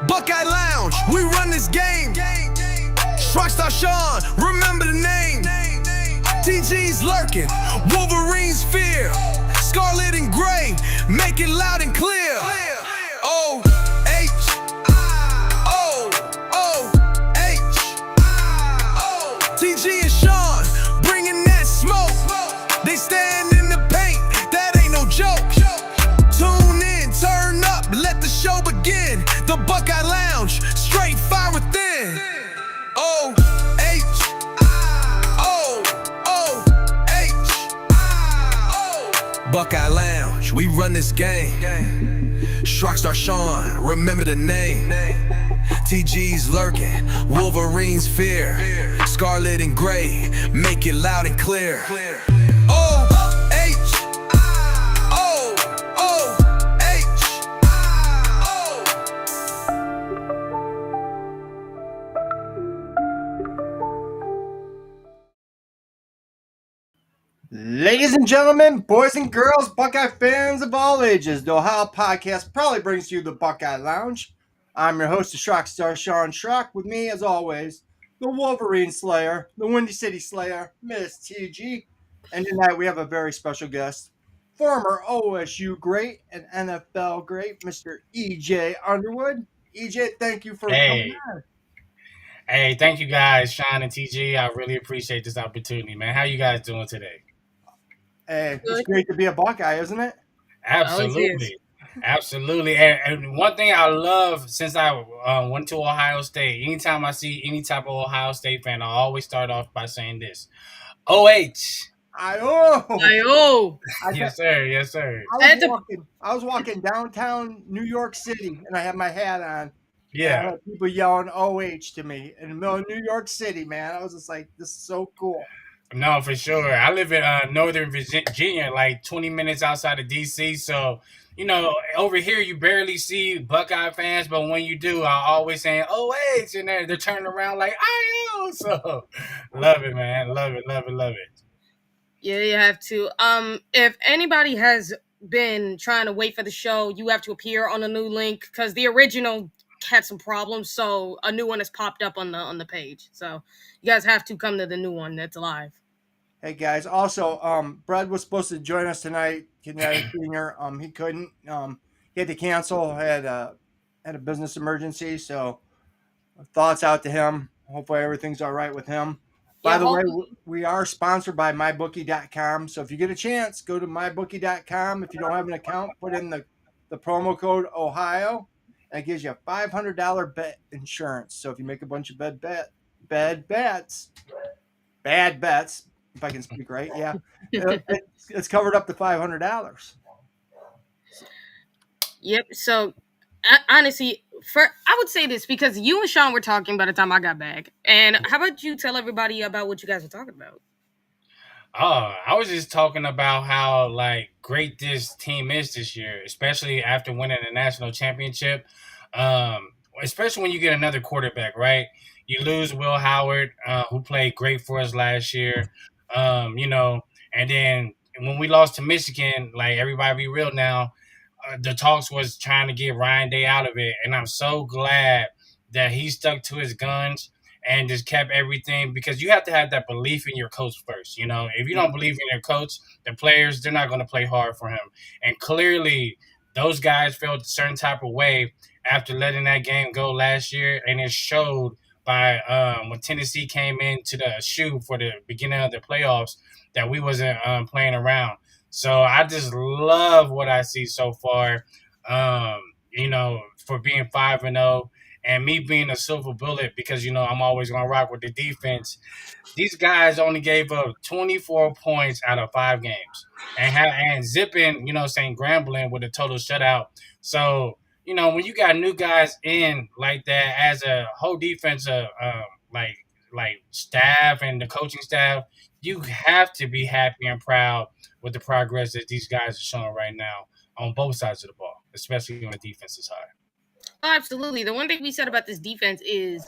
Buckeye Lounge, we run this game. Shrockstar Shaun, remember the name. TG's lurking, Wolverine's fear. Scarlet and gray, make it loud and clear. TG and Shaun, bringing that smoke. They stand in the paint, that ain't no joke. Tune in, turn up, let the show begin. The Buckeye Lounge, straight fire within. Buckeye Lounge, we run this game. Shrockstar Shaun, remember the name. TG's lurking, Wolverine's fear. Scarlet and gray, make it loud and clear. Ladies and gentlemen, boys and girls, Buckeye fans of all ages, the Ohio podcast proudly brings you the Buckeye Lounge. I'm your host, the Shrockstar Shaun Shrock. With me, as always, the Wolverine Slayer, the Windy City Slayer, Miss TG. And tonight we have a very special guest, former OSU great and NFL great, Mr. EJ Underwood. EJ, thank you for coming on. Hey, thank you guys, Shaun and TG. I really appreciate this opportunity, man. How you guys doing today? Hey, it's great to be a Buckeye, isn't it? Absolutely. Absolutely. And one thing I love since I went to Ohio State, anytime I see any type of Ohio State fan, I always start off by saying this. OH. I-O. Yes, sir. Yes, sir. I was walking downtown New York City, and I had my hat on. Yeah. I had people yelling OH to me in the middle of New York City, man. I was just like, this is so cool. No, for sure. I live in Northern Virginia, like 20 minutes outside of D.C., so you know, over here you barely see Buckeye fans, but when you do, I always say "OH," and they're turning around like "I-O." So, love it, man. Love it. Yeah, you have to. If anybody has been trying to wait for the show, you have to appear on a new link because the original had some problems. So a new one has popped up on the page. So you guys have to come to the new one that's live. Hey guys, also, Brad was supposed to join us tonight. Kenyatta Sr. He couldn't. He had to cancel. Had a business emergency. So, thoughts out to him. Hopefully, everything's all right with him. By the way, we are sponsored by mybookie.com. So if you get a chance, go to mybookie.com. If you don't have an account, put in the promo code Ohio. And it gives you a $500 bet insurance. So if you make a bunch of bad bets, if I can speak right, yeah, it's covered up to $500. Yep. So honestly, I would say this because you and Shaun were talking by the time I got back. And how about you tell everybody about what you guys were talking about? Oh, I was just talking about how great this team is this year, especially after winning the national championship. Especially when you get another quarterback, right? You lose Will Howard, who played great for us last year. And then when we lost to Michigan, everybody be real now, the talks was trying to get Ryan Day out of it. And I'm so glad that he stuck to his guns and just kept everything, because you have to have that belief in your coach first. You know, if you don't believe in your coach, the players, they're not going to play hard for him. And clearly those guys felt a certain type of way after letting that game go last year. And it showed by when Tennessee came into the shoe for the beginning of the playoffs that we wasn't playing around. So I just love what I see so far, for being 5-0 and me being a silver bullet, because, I'm always going to rock with the defense. These guys only gave up 24 points out of 5 games and zipping, grambling with a total shutout. So, when you got new guys in like that, as a whole defensive staff and the coaching staff, you have to be happy and proud with the progress that these guys are showing right now on both sides of the ball, especially on the defensive side. Oh, absolutely. The one thing we said about this defense is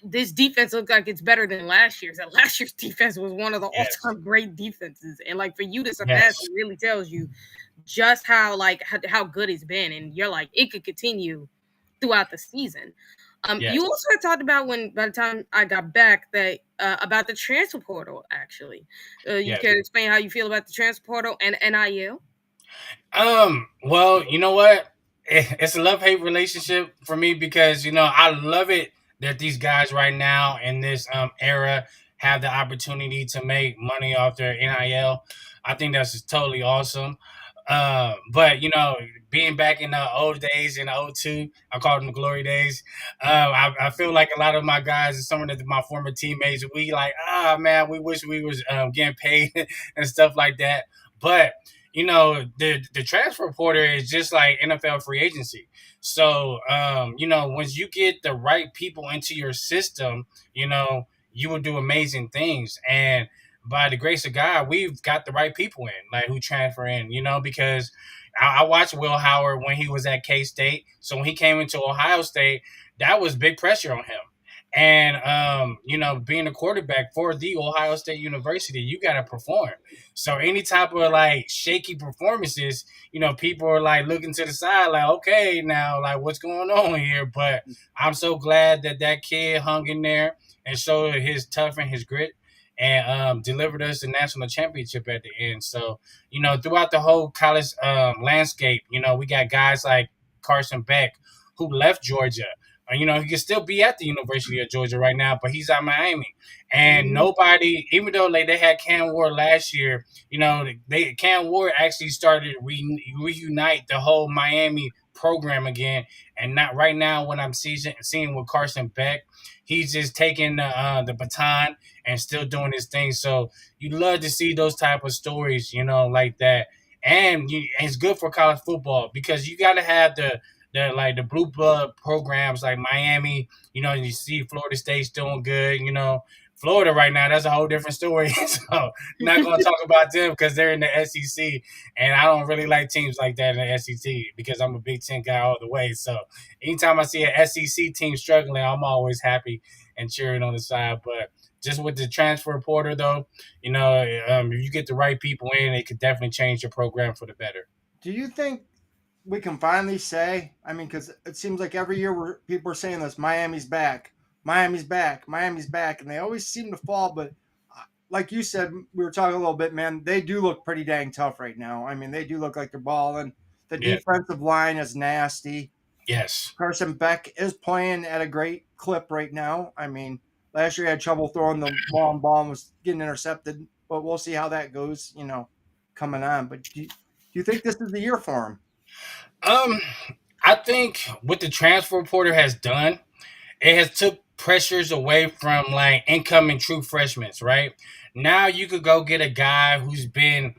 this defense looks like it's better than last year's. And last year's defense was one of the Yes. all-time great defenses. And like for you to surpass Yes. it really tells you just how good it's been. And you're like, it could continue throughout the season. Yes. You also had talked about by the time I got back that about the transfer portal. Actually, you Yes. can explain how you feel about the transfer portal and NIL. Well, you know what? It's a love-hate relationship for me because I love it that these guys right now in this era have the opportunity to make money off their NIL. I think that's just totally awesome. But being back in the old days in the 02, I call them the glory days. I feel like a lot of my guys and some of my former teammates, we like, man, we wish we was getting paid and stuff like that. But the transfer portal is just like NFL free agency. So once you get the right people into your system, you will do amazing things. And by the grace of God, we've got the right people in, like who transfer in, because I watched Will Howard when he was at K-State. So when he came into Ohio State, that was big pressure on him. And being a quarterback for the Ohio State University, you got to perform. So any type of like shaky performances, people are like looking to the side, like, okay, now like what's going on here? But I'm so glad that kid hung in there and showed his tough and his grit, and delivered us the national championship at the end. So throughout the whole college landscape, we got guys like Carson Beck who left Georgia. He can still be at the University of Georgia right now, but he's at Miami. And nobody, even though they had Cam Ward last year, Cam Ward actually started reunite the whole Miami program again. And not right now, what I'm seeing with Carson Beck, he's just taking the baton and still doing his thing. So you love to see those type of stories, like that. And it's good for college football because you got to have the blue blood programs like Miami. You see Florida State's doing good. Florida right now, that's a whole different story. So not going to talk about them because they're in the SEC, and I don't really like teams like that in the SEC because I'm a Big Ten guy all the way. So anytime I see an SEC team struggling, I'm always happy and cheering on the side. But just with the transfer portal, though, if you get the right people in, it could definitely change your program for the better. Do you think we can finally say, because it seems like every year people are saying this, Miami's back, Miami's back, Miami's back, and they always seem to fall. But like you said, we were talking a little bit, man, they do look pretty dang tough right now. They do look like they're balling. The defensive line is nasty. Yes. Carson Beck is playing at a great clip right now. Last year he had trouble throwing the long ball and was getting intercepted, but we'll see how that goes, coming on. But do you think this is the year for him? I think what the transfer portal has done, it has took pressures away from like incoming true freshmen, right? Now you could go get a guy who's been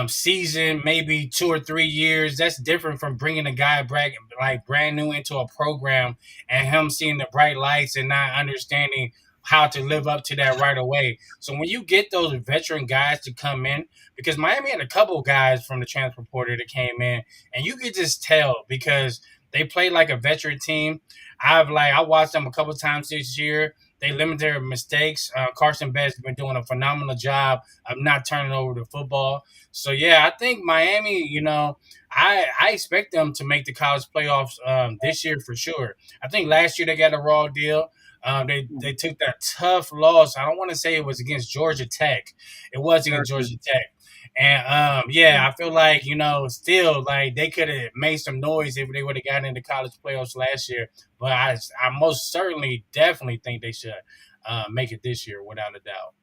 seasoned maybe 2 or 3 years. That's different from bringing a guy brand new into a program and him seeing the bright lights and not understanding how to live up to that right away. So when you get those veteran guys to come in, because Miami had a couple guys from the transfer portal that came in, and you could just tell because they play like a veteran team. I watched them a couple times this year. They limit their mistakes. Carson Beck's been doing a phenomenal job of not turning over the football. So yeah, I think Miami, I expect them to make the college playoffs this year for sure. I think last year they got a raw deal. They took that tough loss. I don't want to say it was against Georgia Tech. It was against Georgia Tech. And I feel like, still like they could have made some noise if they would have gotten into college playoffs last year. But I most certainly definitely think they should make it this year without a doubt.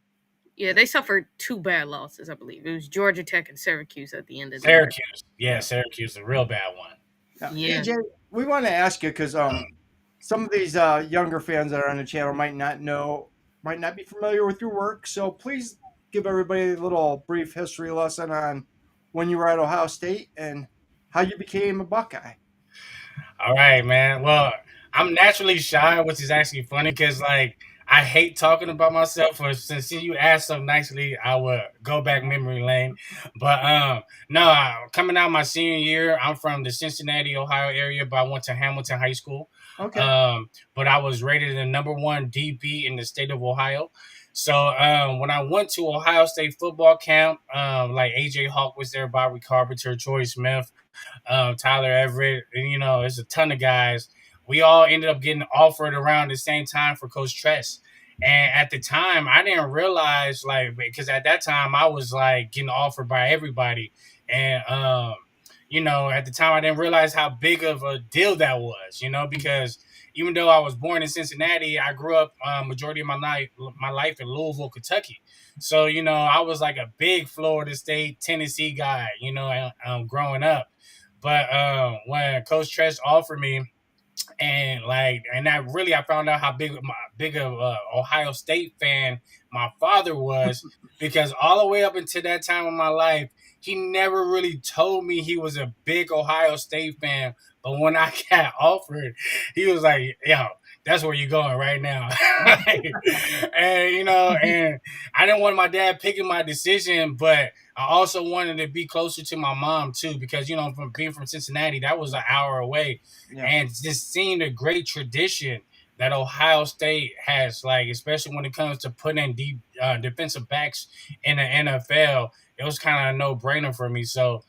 Yeah, they suffered 2 bad losses, I believe. It was Georgia Tech and Syracuse at the end of the Syracuse. Yeah, Syracuse, a real bad one. Yeah. EJ, we want to ask you because some of these younger fans that are on the channel might not be familiar with your work. So please give everybody a little brief history lesson on when you were at Ohio State and how you became a Buckeye. All right, man. Well, I'm naturally shy, which is actually funny because I hate talking about myself. Since you asked so nicely, I would go back memory lane. But coming out my senior year, I'm from the Cincinnati, Ohio area, but I went to Hamilton High School. Okay. But I was rated the number one DB in the state of Ohio. So when I went to Ohio State football camp, like AJ Hawk was there, Bobby Carpenter, Troy Smith, Tyler Everett, and there's a ton of guys. We all ended up getting offered around the same time for Coach Tress. And at the time, I didn't realize, like, because at that time I was like getting offered by everybody, and at the time I didn't realize how big of a deal that was, because even though I was born in Cincinnati, I grew up majority of my life in Louisville, Kentucky. So I was like a big Florida State, Tennessee guy, growing up. But when Coach Tress offered me, and that really I found out how big of Ohio State fan my father was, because all the way up until that time in my life, he never really told me he was a big Ohio State fan. But when I got offered, he was like, "Yo, that's where you're going right now." And I didn't want my dad picking my decision, but I also wanted to be closer to my mom too, because from being from Cincinnati, that was an hour away, Yeah. and just seeing the great tradition that Ohio State has, like especially when it comes to putting in deep defensive backs in the NFL, it was kind of a no brainer for me. So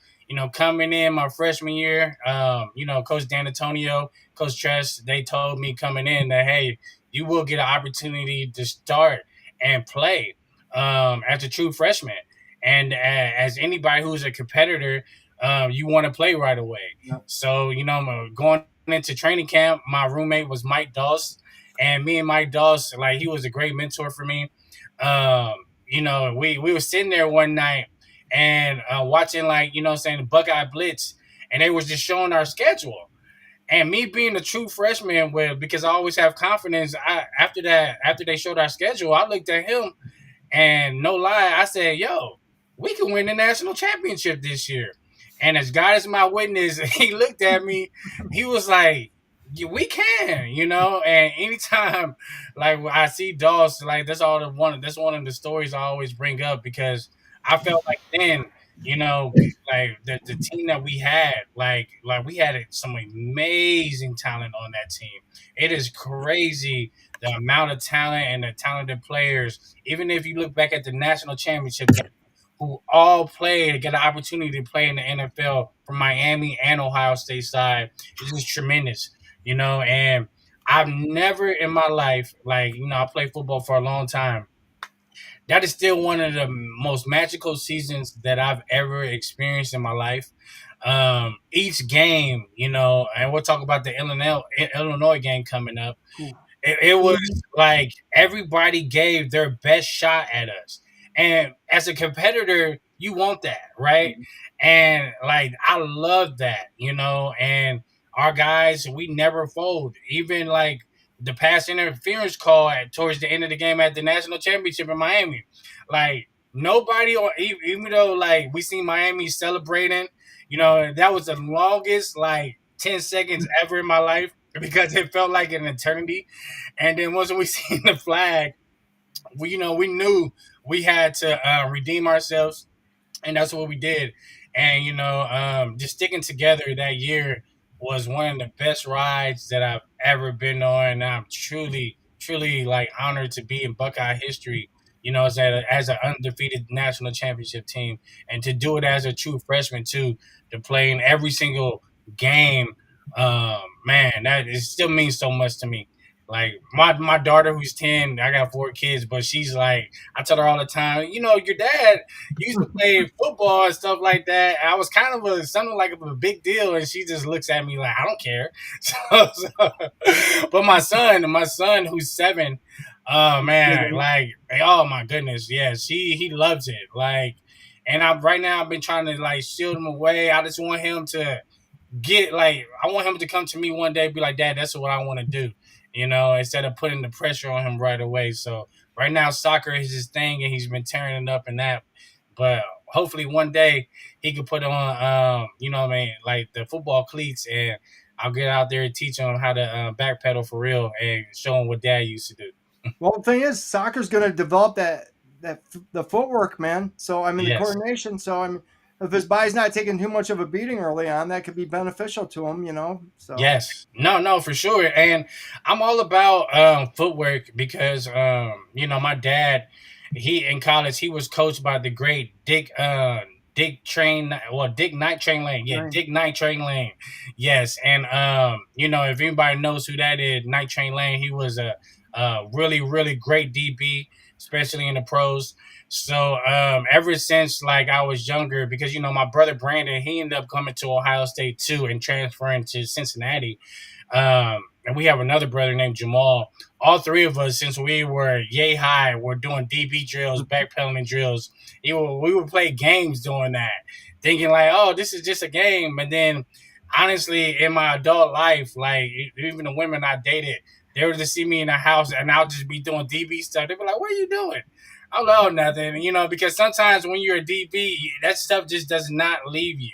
coming in my freshman year, Coach Dan Antonio, Coach Tress, they told me coming in that, hey, you will get an opportunity to start and play as a true freshman. And as anybody who's a competitor, you want to play right away. Yep. So, I'm going into training camp, my roommate was Mike Doss. And me and Mike Doss, like, he was a great mentor for me. We were sitting there one night and watching, like, saying the Buckeye Blitz. And they was just showing our schedule. And me being a true freshman, because I always have confidence, after they showed our schedule, I looked at him and no lie, I said, "Yo, we can win the national championship this year." And as God is my witness, he looked at me, he was like, "Yeah, we can," And anytime, like I see Doss, like that's one of the stories I always bring up, because I felt like then, like the team that we had, like we had some amazing talent on that team. It is crazy the amount of talent and the talented players. Even if you look back at the national championship game, who all played, get an opportunity to play in the NFL from Miami and Ohio State side, it's just tremendous, And I've never in my life, like, I played football for a long time. That is still one of the most magical seasons that I've ever experienced in my life. Each game, and we'll talk about the Illinois game coming up. Cool. It was like everybody gave their best shot at us. And as a competitor, you want that, right? And like I love that, and our guys, we never fold. Even like the pass interference call towards the end of the game at the national championship in Miami. Like nobody, or even though like we seen Miami celebrating, that was the longest like 10 seconds ever in my life, because it felt like an eternity. And then once we seen the flag, we knew we had to redeem ourselves, and that's what we did. And just sticking together that year was one of the best rides that I've ever been on. And I'm truly, truly like honored to be in Buckeye history. As an undefeated national championship team, and to do it as a true freshman too, to play in every single game. Man, that it still means so much to me. Like my daughter, who's 10, I got 4 kids, but she's like, I tell her all the time, your dad used to play football and stuff like that. I was kind of something like a big deal, and she just looks at me like, I don't care. But my son who's 7, oh man, like, oh my goodness, yes, he loves it. Like, and right now I've been trying to like shield him away. I just want him to I want him to come to me one day and be like, "Dad, that's what I want to do," instead of putting the pressure on him right away. So right now soccer is his thing, and he's been tearing it up in that. But hopefully one day he could put on, like the football cleats, and I'll get out there and teach him how to backpedal for real and show him what Dad used to do. Well, the thing is, soccer's going to develop the footwork, man. So I mean, the Yes. coordination. So I mean, if his body's not taking too much of a beating early on, that could be beneficial to him. So Yes. No, for sure. And I'm all about footwork because my dad, he in college he was coached by the great Dick Night Train Lane. Yeah, right. Dick Night Train Lane. Yes. And if anybody knows who that is, Night Train Lane, he was a really, really great DB, especially in the pros. So ever since like I was younger, because my brother Brandon, he ended up coming to Ohio State too and transferring to Cincinnati. And we have another brother named Jamal. All three of us, since we were yay high, were doing DB drills, backpedaling drills. We would play games doing that, thinking like, oh, this is just a game. And then, honestly, in my adult life, like even the women I dated, they would just see me in the house and I'll just be doing DB stuff. They'd be like, what are you doing? I'm like, oh, nothing. Because sometimes when you're a DB, that stuff just does not leave you.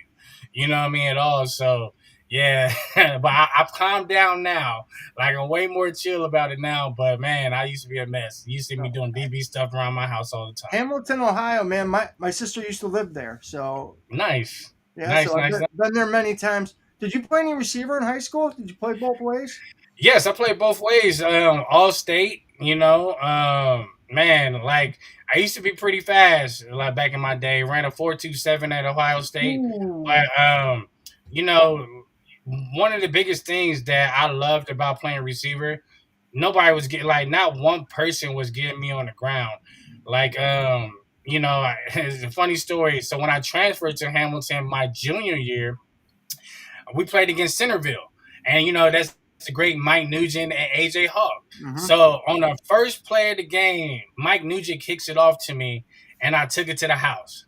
You know what I mean? At all. So, yeah. But I've calmed down now. Like, I'm way more chill about it now. But, man, I used to be a mess. You used to see me doing DB stuff around my house all the time. Hamilton, Ohio, man. My sister used to live there, so Nice. yeah. Nice, So I've nice. been there many times. Did you play any receiver in high school? Did you play both ways? Yes, I played both ways. All state, man, like I used to be pretty fast, like back in my day. Ran a 4.27 at Ohio State, Ooh. but you know, one of the biggest things that I loved about playing receiver, nobody was getting like not one person was getting me on the ground. Like it's a funny story. So when I transferred to Hamilton my junior year, we played against Centerville, and that's the great Mike Nugent and AJ Hawk. Mhm. So on the first play of the game, Mike Nugent kicks it off to me, and I took it to the house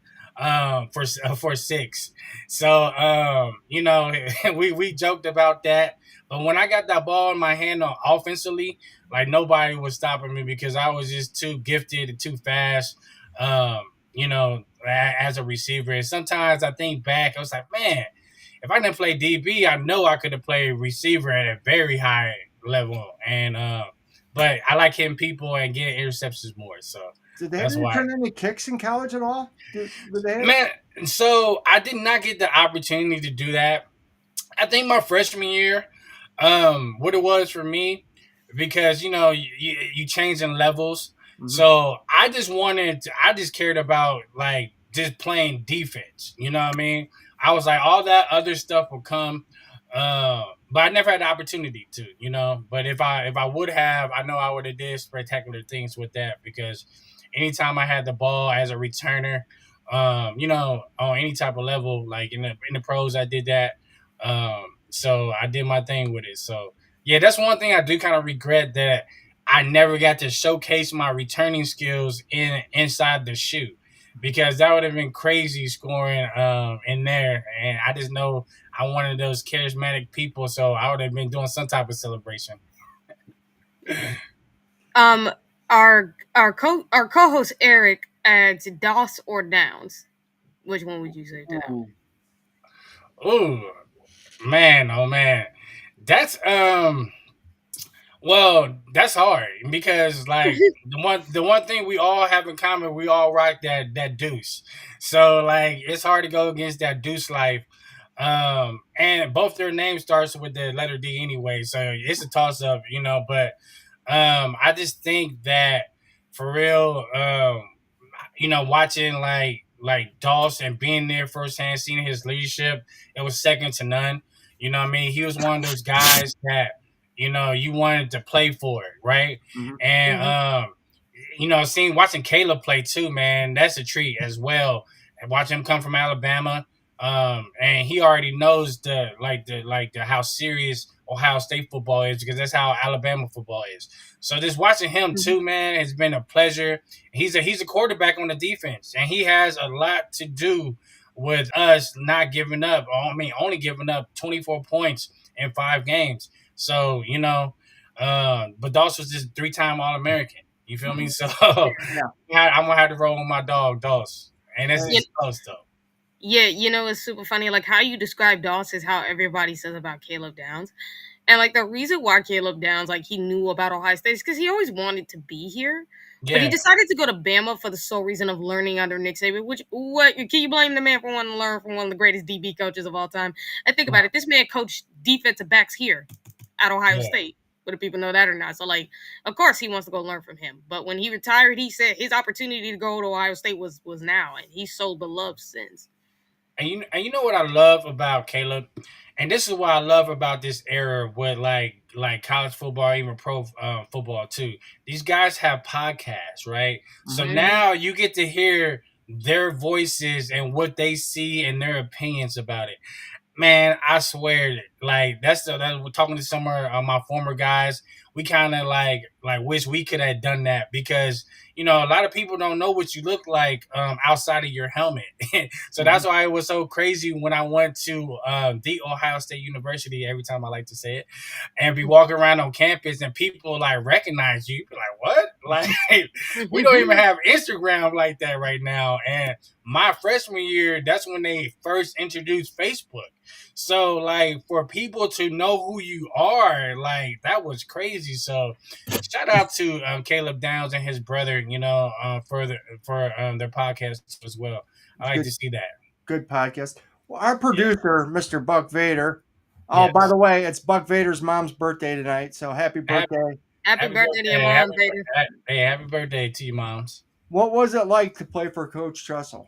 for 6. So we joked about that, but when I got that ball in my hand offensively, like nobody was stopping me because I was just too gifted and too fast. As a receiver, and sometimes I think back, I was like, man, if I didn't play DB, I know I could have played receiver at a very high level. And but I like hitting people and getting interceptions more. So Did they have that's you why. turn any kicks in college at all? Did they have? Man, so I did not get the opportunity to do that. I think my freshman year, what it was for me, because you change in levels. Mhm. So I just cared about like just playing defense. You know what I mean? I was like, all that other stuff will come, but I never had the opportunity to. But if I would have, I know I would have did spectacular things with that because anytime I had the ball as a returner, on any type of level, like in the pros, I did that. So I did my thing with it. So yeah, that's one thing I do kind of regret that I never got to showcase my returning skills inside the shoe because that would have been crazy scoring in there. And I just know I'm one of those charismatic people, so I would have been doing some type of celebration. Our co-host Eric adds DOS or Downs. Which one would you say to that? Ooh. Ooh, man, oh man, that's well, that's hard because like the one thing we all have in common, we all rock that deuce. So like it's hard to go against that deuce life. And both their names starts with the letter D anyway, so it's a toss up, but I just think that for real, watching like Dawson being there firsthand, seeing his leadership, it was second to none. You know what I mean? He was one of those guys that you wanted to play for it, right? Mhm. And watching Caleb play too, man, that's a treat as well. And watch him come from Alabama, and he already knows the how serious Ohio State football is because that's how Alabama football is. So just watching him too, man, has been a pleasure. He's a quarterback on the defense, and he has a lot to do with us not giving up. Only giving up 24 points in 5 games. So but Doss was just 3-time All-American. You feel me? So I'm gonna have to roll with my dog Doss, and it's just close though. Yeah, it's super funny. Like how you describe Doss is how everybody says about Caleb Downs. And like the reason why Caleb Downs, like he knew about Ohio State is because he always wanted to be here. But he Yeah, decided to go to Bama for the sole reason of learning under Nick Saban. Which what can you blame the man for wanting to learn from one of the greatest DB coaches of all time? And think about it, this man coached defensive backs here at Ohio yeah. State. Whether people know that or not. So like, of course he wants to go learn from him. But when he retired, he said his opportunity to go to Ohio State was now, and he's so beloved since. And you know what I love about Caleb, and this is what I love about this era with like college football, even pro football too. These guys have podcasts, right? So Mhm. now you get to hear their voices and what they see and their opinions about it. Man, I swear, like we're talking to some of my former guys. We kind of like wish we could have done that because a lot of people don't know what you look like outside of your helmet. So that's Mhm. why it was so crazy when I went to the Ohio State University. Every time I like to say it, and be walking around on campus and people like recognize you. Be like, what? Like we don't even have Instagram like that right now. And my freshman year, that's when they first introduced Facebook. So like for people to know who you are, like that was crazy. So shout out to Caleb Downs and his brother, for their podcast as well. I like Good, to see that. good podcast. Well, our Yeah. producer, Mr. Buck Vader. Oh, by Yes. the way, it's Buck Vader's mom's birthday tonight, so happy Happy, birthday! Happy happy birthday to your birthday. mom, Vader. Hey, happy birthday to you, moms. What was it like to play for Coach Trussell?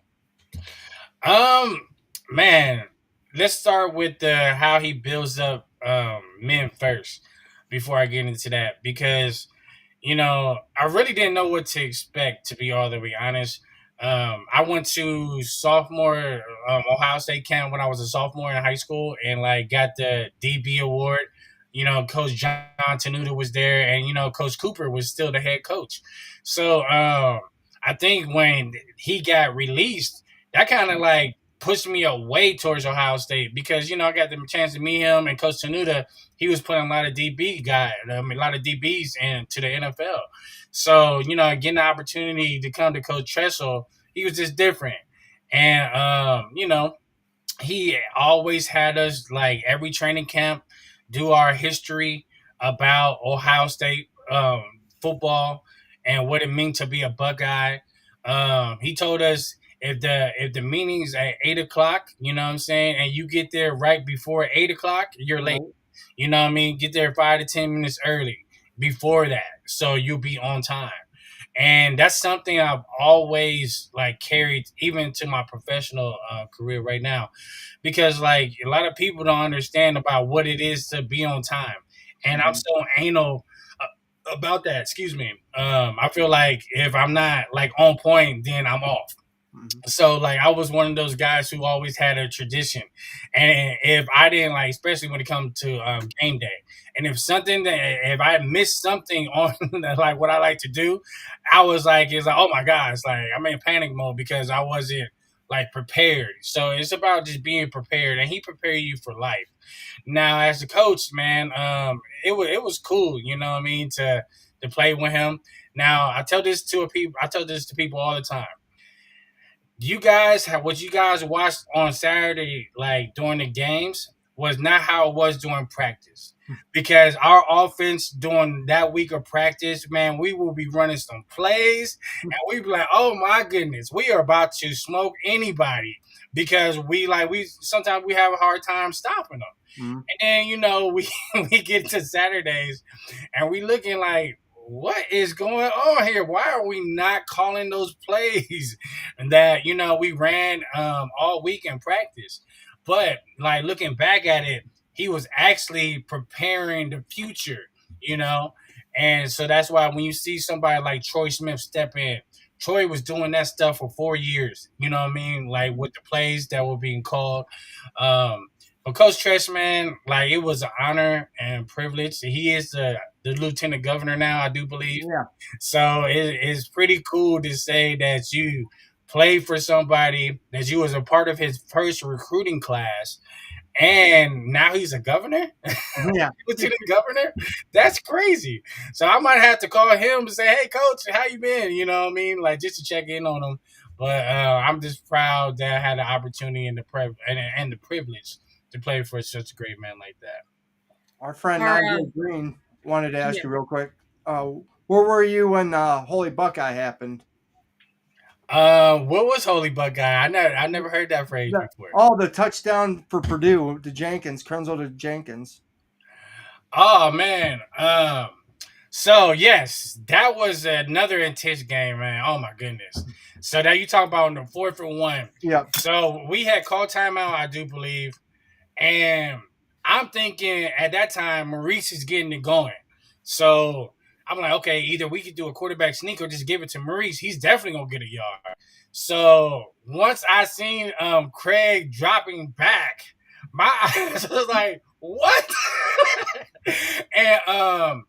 Um, man, let's start with the how he builds up men first before I get into that because I really didn't know what to expect to be all the way honest. I went to sophomore Ohio State camp when I was a sophomore in high school and like got the DB award. Coach John Tenuta was there, and Coach Cooper was still the head coach. So I think when he got released, that kind of like pushed me away towards Ohio State because I got the chance to meet him and Coach Tenuta. He was putting a lot of a lot of DBs into the NFL. So getting the opportunity to come to Coach Tressel, he was just different, and he always had us like every training camp do our history about Ohio State football and what it means to be a Buckeye. He told us if the meeting's at 8 o'clock, you know what I'm saying, and you get there right before 8 o'clock, you're late. Right. You know what I mean? Get there 5 to 10 minutes early before that, so you'll be on time. And that's something I've always like carried even to my professional career right now because like a lot of people don't understand about what it is to be on time, and I'm Mhm. so anal about that. Excuse me. I feel like if I'm not like on point, then I'm off. Mhm. So like I was one of those guys who always had a tradition, and if I didn't like, especially when it comes to game day, and if I missed something on like what I like to do, I was like, it's like, oh my god, it's like I'm in panic mode because I wasn't like prepared. So it's about just being prepared, and he prepared you for life. Now as a coach, man, it was cool, you know what I mean, to play with him. Now I tell this to people all the time. You guys have what you guys watched on Saturday, like during the games, was not how it was during practice. Because our offense during that week of practice, man, we will be running some plays and we be like, oh my goodness, we are about to smoke anybody because we sometimes we have a hard time stopping them. Mhm. And then we we get to Saturdays and we looking like, what is going on here? Why are we not calling those plays that we ran all week in practice? But like looking back at it, he was actually preparing the future, you know. And so that's why when you see somebody like Troy Smith step in, Troy was doing that stuff for 4 years. You know what I mean? Like with the plays that were being called. But Coach Treshman, like it was an honor and privilege. He is the lieutenant governor now, I do believe. Yeah. So it's pretty cool to say that you played for somebody, that you was a part of his first recruiting class, and now he's a governor, Yeah. lieutenant governor. That's crazy. So I might have to call him and say, "Hey, coach, how you been?" You know what I mean, like just to check in on him. But I'm just proud that I had the opportunity and the privilege to play for such a great man like that. Our friend Or Najee Green wanted to ask yeah. you real quick. Uh, Where were you when Holy Buckeye happened? What was Holy Buckeye? I never heard that phrase before. The touchdown for Purdue to Jenkins, Krenzel to Jenkins. Oh man. So yes, that was another intense game, man. Oh my goodness. So now you talk about on the 4th and 1. Yeah. So we had called timeout, I do believe, and I'm thinking at that time Maurice is getting it going. So I'm like, okay, either we could do a quarterback sneak or just give it to Maurice. He's definitely gonna get a yard. So once I seen Craig dropping back, my eyes was like, what? And I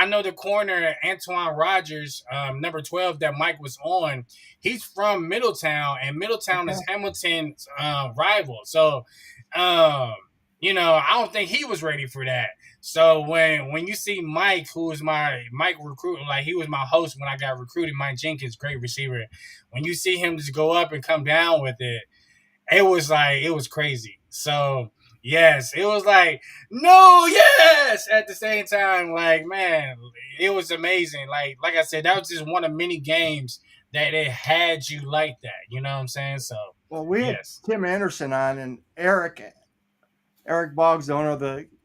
know the corner Antoine Rogers, number 12 that Mike was on. He's from Middletown, and Middletown is Hamilton's rival. So, I don't think he was ready for that. So when you see Mike, who was my Mike recruit, like he was my host when I got recruited, Mike Jenkins, great receiver. When you see him just go up and come down with it, it was crazy. So yes, it was like no, yes, at the same time, like man, it was amazing. Like I said, that was just one of many games that it had you like that. You know what I'm saying? So Well, we had yes. Tim Anderson on, and Eric Boggs, the owner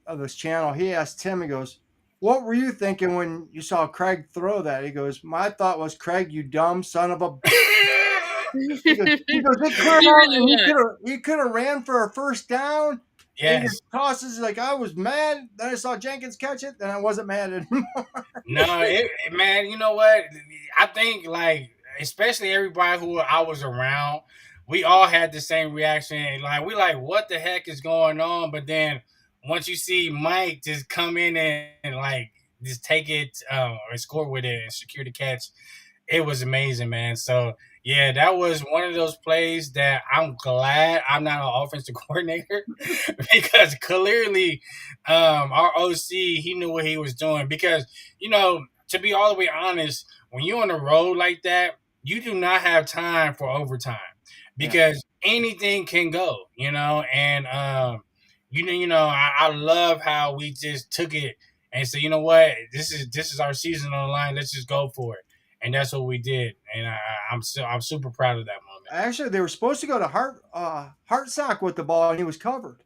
of this channel, he asked Tim, he goes, "What were you thinking when you saw Craig throw that?" He goes, "My thought was, Craig, you dumb son of a." He goes, it cleared out, and he could have ran for a first down. And he Yes. just tosses like I was mad. Then I saw Jenkins catch it. Then I wasn't mad anymore. No, man, you know what? I think like especially everybody who I was around, we all had the same reaction. Like we like, what the heck is going on? But then once you see Mike just come in and like just take it or score with it and secure the catch, it was amazing, man. So yeah, that was one of those plays that I'm glad I'm not an offensive coordinator because clearly our OC he knew what he was doing. Because to be all the way honest, when you're on the road like that, you do not have time for overtime because anything can go. And I love how we just took it and said, you know what, this is our season on the line. Let's just go for it. And that's what we did, and I'm super proud of that moment. Actually, they were supposed to go to Hartsock with the ball, and he was covered.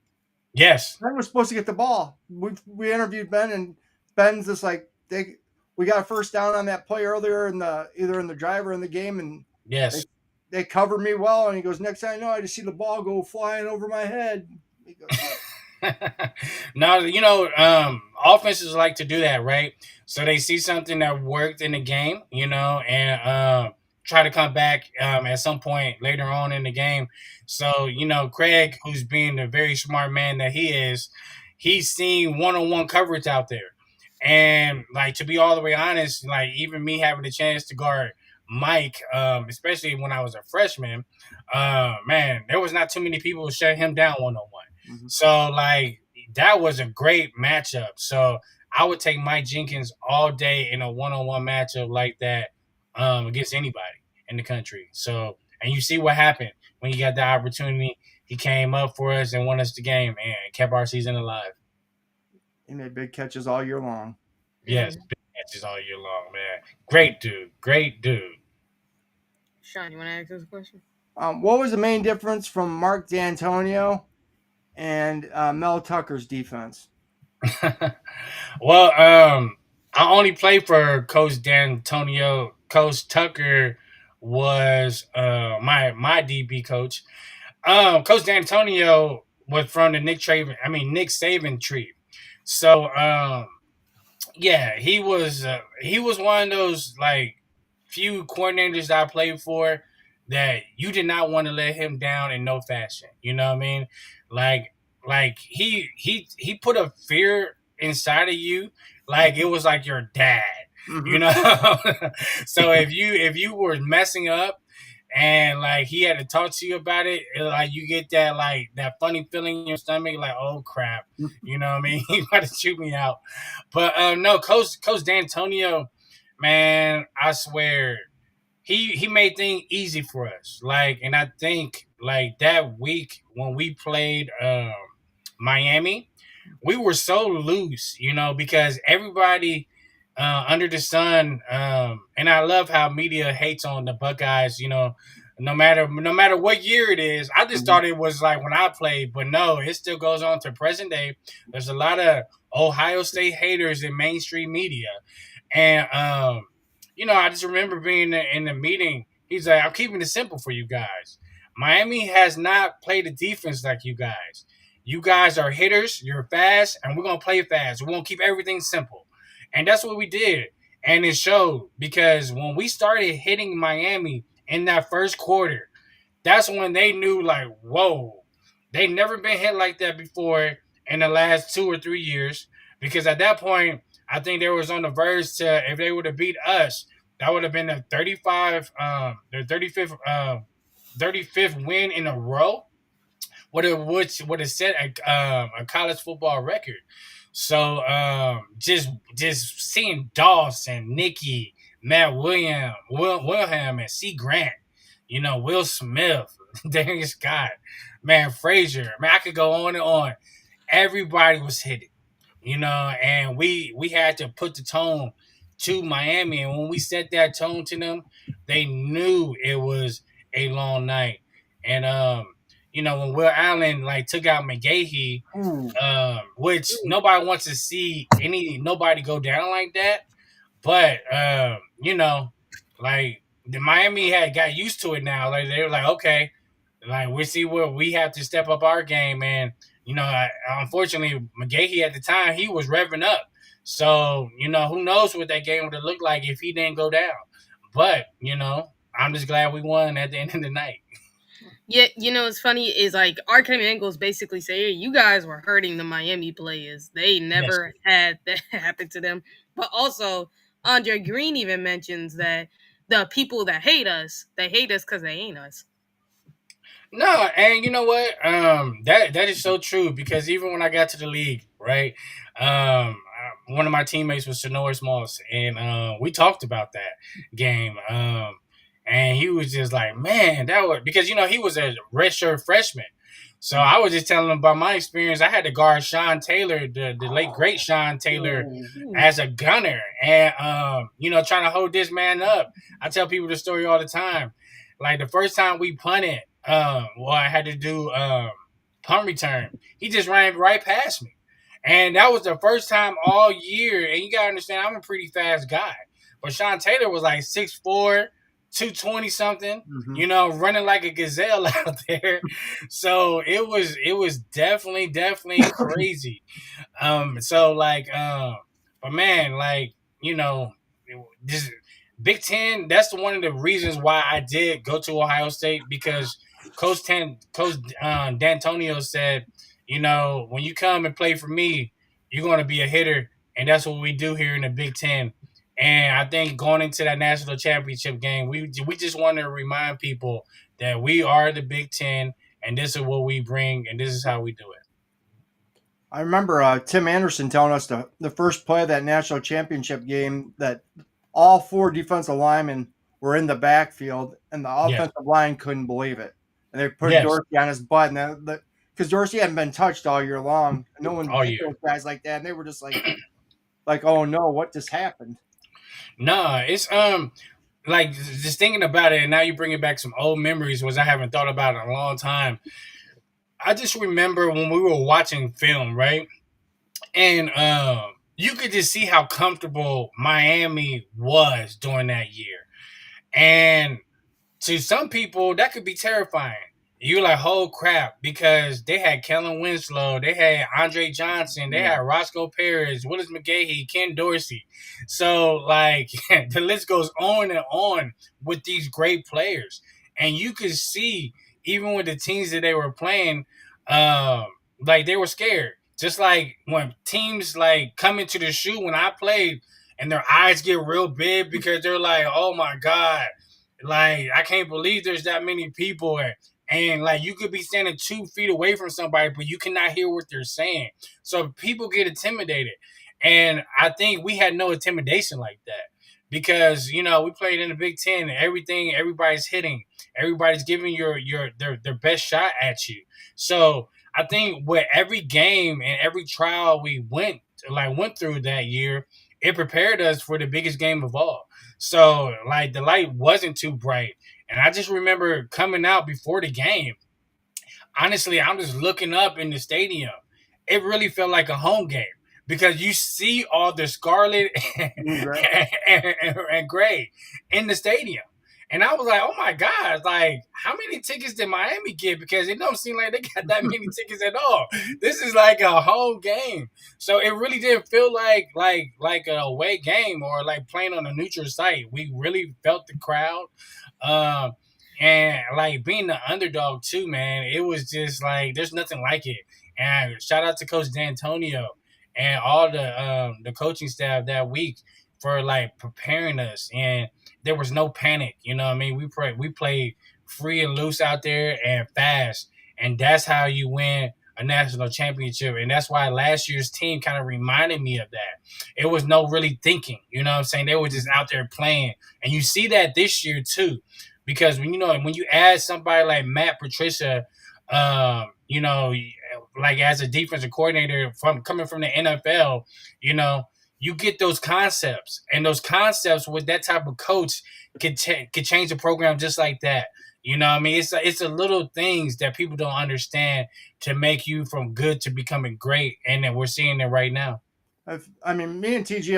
Yes, Ben was supposed to get the ball. We interviewed Ben, and Ben's just like we got a first down on that play earlier either in the drive or in the game, and yes, they covered me well. And he goes, next thing I know, I just see the ball go flying over my head. He goes, now offenses like to do that, right? So they see something that worked in the game, and try to come back at some point later on in the game. So Craig, who's being the very smart man that he is, he's seen one-on-one coverage out there, and like to be all the way honest, like even me having the chance to guard Mike, especially when I was a freshman, man, there was not too many people who shut him down one-on-one. So like that was a great matchup. So I would take Mike Jenkins all day in a one-on-one matchup like that against anybody in the country. So and you see what happened when he got the opportunity. He came up for us and won us the game and kept our season alive. He made big catches all year long. Yes, big catches all year long, man. Great dude. Great dude. Shaun, you want to ask us a question? What was the main difference from Mark D'Antonio and Mel Tucker's defense? Well, I only played for Coach D'Antonio. Coach Tucker was my DB coach. Coach D'Antonio was from the Nick Saban tree. So yeah, he was one of those like few coordinators that I played for that you did not want to let him down in no fashion. You know what I mean? Like he put a fear inside of you, like it was like your dad. So if you were messing up and like he had to talk to you about it, like you get that like that funny feeling in your stomach, like oh crap, you know what I mean? He about to shoot me out. But no, Coach D'Antonio, man, I swear he made things easy for us. Like, and I think like that week when we played Miami, we were so loose, because everybody under the sun. And I love how media hates on the Buckeyes. No matter what year it is. I just thought it was like when I played, but no, it still goes on to present day. There's a lot of Ohio State haters in mainstream media, and I just remember being in the meeting. He's like, "I'm keeping it simple for you guys. Miami has not played a defense like you guys. You guys are hitters. You're fast, and we're gonna play fast. We're gonna keep everything simple." And that's what we did. And it showed because when we started hitting Miami in that first quarter, that's when they knew, like, whoa, they never been hit like that before in the last 2 or 3 years. Because at that point, I think they was on the verge to, if they would have beat us, that would have been the 35th win in a row, which would have set a college football record. So just seeing Dawson, Nicky, Matt Wilhelm, and C. Grant, Will Smith, Darius Scott, man, Frazier, man, I could go on and on. Everybody was hitting, and we had to put the tone to Miami, and when we set that tone to them, they knew it was a long night. And when Will Allen took out McGahee, which nobody wants to see nobody go down like that, but the Miami had got used to it now. Like they were like, okay, we see where we have to step up our game, and unfortunately, McGahee at the time he was revving up. So who knows what that game would have looked like if he didn't go down. But I'm just glad we won at the end of the night. Yeah, it's funny is Arkham Angles basically say, hey, you guys were hurting the Miami players. They never had that happen to them. But also, Andre Green even mentions that the people that hate us, they hate us because they ain't us. No, and you know what? That is so true because even when I got to the league, right? One of my teammates was Sonoris Moss, and we talked about that game. And he was just like, man, that was because he was a redshirt freshman. So I was just telling him about my experience. I had to guard Shaun Taylor, the late great Shaun Taylor, as a gunner, and trying to hold this man up. I tell people the story all the time. Like the first time we punted, I had to do punt return. He just ran right past me, and that was the first time all year. And you gotta understand, I'm a pretty fast guy, but Shaun Taylor was like 6'4". 220 something, running like a gazelle out there. So it was definitely crazy. But man, this Big Ten, that's one of the reasons why I did go to Ohio State, because Coach D'Antonio said, when you come and play for me, you're going to be a hitter, and that's what we do here in the Big Ten. And I think going into that national championship game, we just want to remind people that we are the Big Ten, and this is what we bring, and this is how we do it. I remember Tim Anderson telling us the first play of that national championship game that all four defensive linemen were in the backfield, and the offensive line couldn't believe it. And they put Dorsey on his butt, and because Dorsey hadn't been touched all year long. No one hit those guys like that, and they were just like, oh no, what just happened? No, it's just thinking about it, and now you bringing back some old memories, which I haven't thought about in a long time. I just remember when we were watching film, right? And you could just see how comfortable Miami was during that year. And to some people, that could be terrifying. You're like, oh crap, because they had Kellen Winslow, they had Andre Johnson, they had Roscoe Perez, Willis McGahee, Ken Dorsey. So the list goes on and on with these great players. And you could see, even with the teams that they were playing, they were scared. Just like when teams come into the shoe when I played, and their eyes get real big because they're like, oh my God, I can't believe there's that many people. And you could be standing 2 feet away from somebody, but you cannot hear what they're saying. So people get intimidated. And I think we had no intimidation like that because, we played in the Big Ten and everybody's hitting. Everybody's giving their best shot at you. So I think with every game and every trial we went through that year, it prepared us for the biggest game of all. So like the light wasn't too bright. And I just remember coming out before the game. Honestly, I'm just looking up in the stadium. It really felt like a home game because you see all the scarlet Right. and gray in the stadium. And I was like, oh my God, like, how many tickets did Miami get? Because it don't seem like they got that many tickets at all. This is like a home game. So it really didn't feel like a away game or like playing on a neutral site. We really felt the crowd. Um, and like being the underdog too, man, it was just like there's nothing like it. And shout out to Coach D'Antonio and all the coaching staff that week for like preparing us. And there was no panic. You know what I mean? We played free and loose out there and fast. And that's how you win a national championship. And that's why last year's team kind of reminded me of that. It was no really thinking. You know what I'm saying? They were just out there playing. And you see that this year too. Because when you add somebody like Matt Patricia, you know, like as a defensive coordinator from coming from the NFL, you know, you get those concepts, and those concepts with that type of coach could change the program just like that. You know what I mean? It's a little things that people don't understand to make you from good to becoming great, and then we're seeing it right now. I mean, me and TG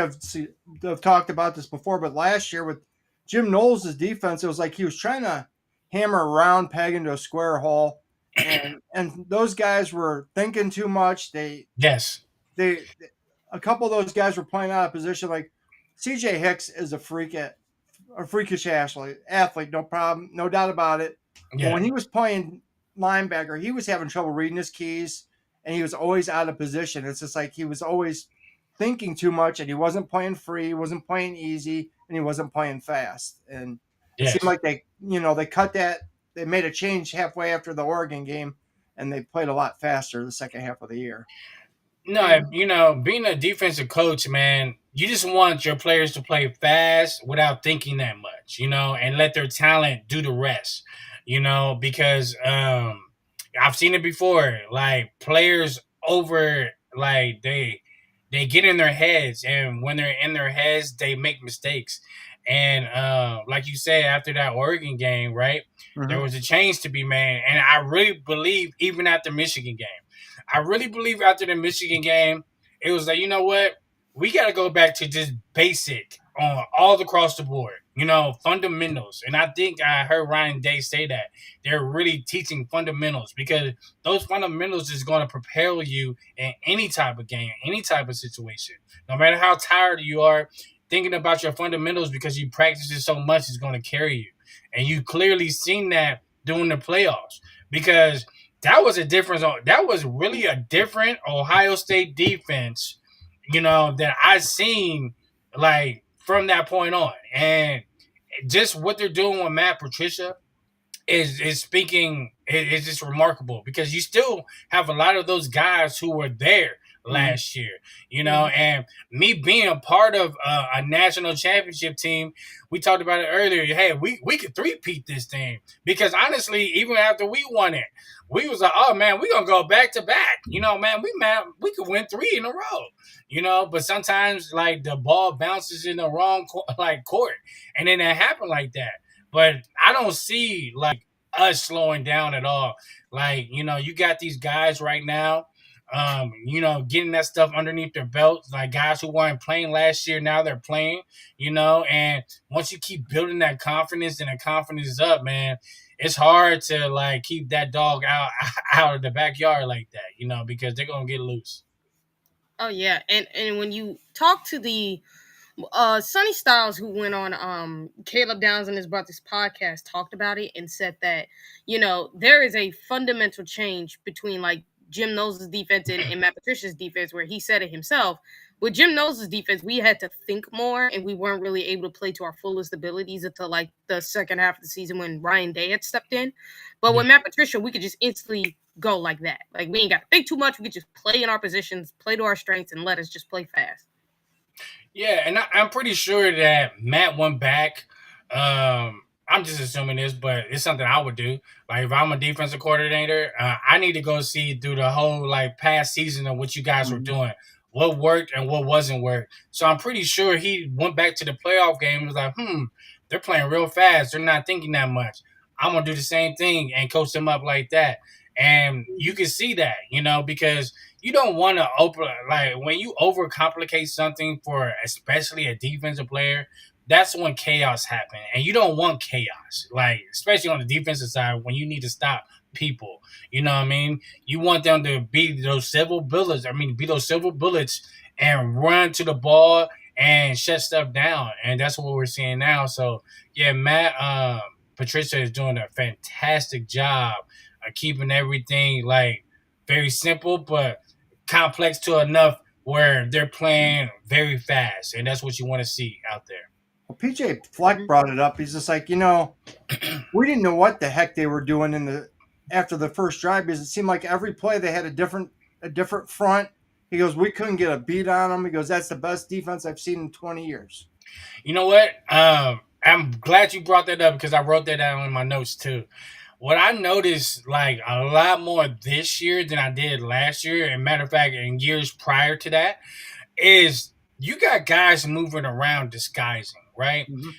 have talked about this before, but last year with Jim Knowles' defense, it was like he was trying to hammer a round peg into a square hole, and those guys were thinking too much. Yes. They a couple of those guys were playing out of position. Like CJ Hicks is a freakish athlete, no problem, no doubt about it. Yeah. But when he was playing linebacker, he was having trouble reading his keys, and he was always out of position. It's just like he was always thinking too much, and he wasn't playing free, he wasn't playing easy, and he wasn't playing fast. And it Yes. seemed like they cut that. They made a change halfway after the Oregon game, and they played a lot faster the second half of the year. No, you know, being a defensive coach, man, you just want your players to play fast without thinking that much, you know, and let their talent do the rest, you know, because I've seen it before. Like players they get in their heads, and when they're in their heads, they make mistakes. And like you said, after that Oregon game, right, there was a change to be made, and I really believe even after Michigan game. I really believe after the Michigan game, it was like, you know what? We got to go back to just basic on all across the board, you know, fundamentals. And I think I heard Ryan Day say that. They're really teaching fundamentals because those fundamentals is going to propel you in any type of game, any type of situation. No matter how tired you are, thinking about your fundamentals because you practice it so much is going to carry you. And you clearly seen that during the playoffs because – that was really a different Ohio State defense, you know, that I've seen like from that point on. And just what they're doing with Matt Patricia is speaking is just remarkable because you still have a lot of those guys who were there last year, you know, and me being a part of a national championship team, we talked about it earlier. Hey, we could three-peat this thing because honestly, even after we won it, we was like, oh man, we're gonna go back to back. You know, man, we could win 3 in a row. You know, but sometimes like the ball bounces in the wrong court, and then it happened like that. But I don't see like us slowing down at all. Like, you know, you got these guys right now, you know, getting that stuff underneath their belts, like guys who weren't playing last year, now they're playing, you know, and once you keep building that confidence and the confidence up, man, it's hard to like keep that dog out of the backyard like that, you know, because they're gonna get loose. Oh yeah, and when you talk to the Sonny Styles, who went on Caleb Downs and his brother's podcast, talked about it and said that, you know, there is a fundamental change between like Jim Knowles' defense and Matt Patricia's defense, where he said it himself. With Jim Knowles' defense, we had to think more, and we weren't really able to play to our fullest abilities until like the second half of the season when Ryan Day had stepped in. But with Matt Patricia, we could just instantly go like that. Like we ain't got to think too much. We could just play in our positions, play to our strengths, and let us just play fast. Yeah, and I'm pretty sure that Matt went back. I'm just assuming this, but it's something I would do. Like if I'm a defensive coordinator, I need to go see through the whole like past season of what you guys were doing. what worked and what wasn't worked. So I'm pretty sure he went back to the playoff game and was like, they're playing real fast. They're not thinking that much. I'm gonna do the same thing and coach them up like that. And you can see that, because you don't want to when you overcomplicate something for especially a defensive player, that's when chaos happens. And you don't want chaos, like especially on the defensive side when you need to stop people. You know what I mean? You want them to be those silver bullets. Be those silver bullets and run to the ball and shut stuff down. And that's what we're seeing now. So yeah, Matt Patricia is doing a fantastic job of keeping everything like very simple but complex to enough where they're playing very fast, and that's what you want to see out there. Well, PJ Fleck brought it up. He's just like, we didn't know what the heck they were doing after the first drive because it seemed like every play they had a different front. He goes, we couldn't get a beat on them. He goes, that's the best defense I've seen in 20 years. You know what? I'm glad you brought that up because I wrote that down in my notes too. What I noticed like a lot more this year than I did last year, and matter of fact, in years prior to that, is you got guys moving around disguising, right? Mm-hmm.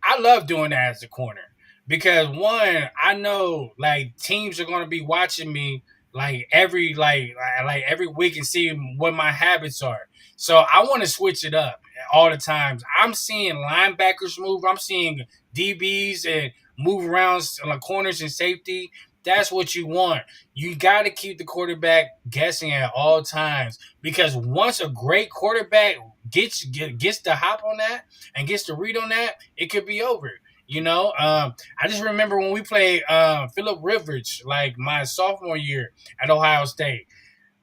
I love doing that as a corner because one, I know like teams are going to be watching me like every week and see what my habits are. So I want to switch it up all the times. I'm seeing linebackers move. I'm seeing DBs and move around like corners and safety. That's what you want. You got to keep the quarterback guessing at all times because once a great quarterback gets the hop on that and gets the read on that, it could be over. I just remember when we played Phillip Rivers like my sophomore year at Ohio State.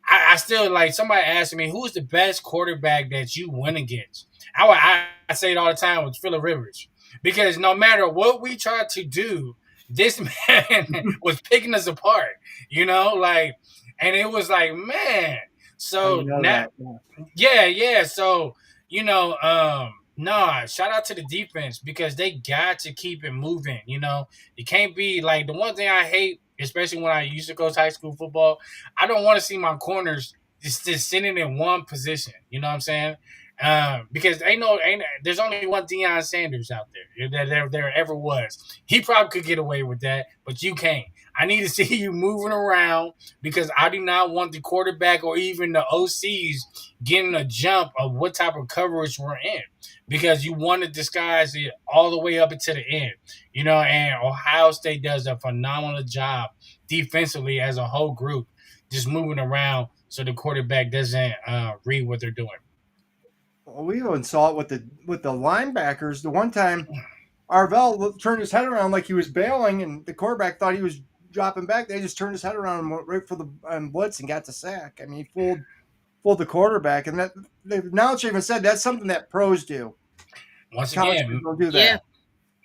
I still like somebody asked me who's the best quarterback that you win against. I say it all the time with Phillip Rivers because no matter what we tried to do, this man was picking us apart. And it was like, man. So now, yeah. So nah, shout out to the defense because they got to keep it moving. You can't be like the one thing I hate, especially when I used to coach high school football. I don't want to see my corners just sitting in one position. You know what I'm saying? Because there's only one Deion Sanders out there that there ever was. He probably could get away with that, but you can't. I need to see you moving around because I do not want the quarterback or even the OCs getting a jump of what type of coverage we're in because you want to disguise it all the way up until the end. And Ohio State does a phenomenal job defensively as a whole group, just moving around so the quarterback doesn't read what they're doing. Well, we even saw it with the linebackers. The one time Arvell turned his head around like he was bailing, and the quarterback thought he was dropping back. They just turned his head around and went right for the blitz and got the sack. I mean, he fooled the quarterback, and that the announcer even said that's something that pros do. Once again, don't do that.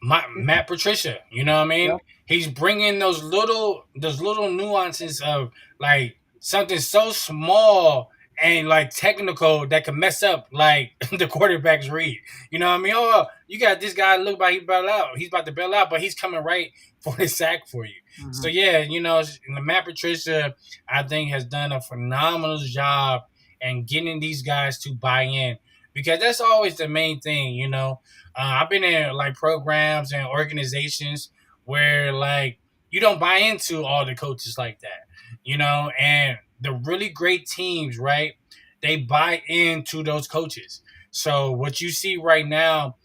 Yeah. Matt Patricia, you know what I mean? Yep. He's bringing those little nuances of like something so small and like technical that can mess up like the quarterback's read. You know what I mean? Oh, you got this guy look like he's about to bail out, but he's coming right for the sack for you. Mm-hmm. So yeah, Matt Patricia, I think, has done a phenomenal job in getting these guys to buy in because that's always the main thing. I've been in like programs and organizations where like you don't buy into all the coaches like that, and the really great teams, right? They buy into those coaches. So what you see right now,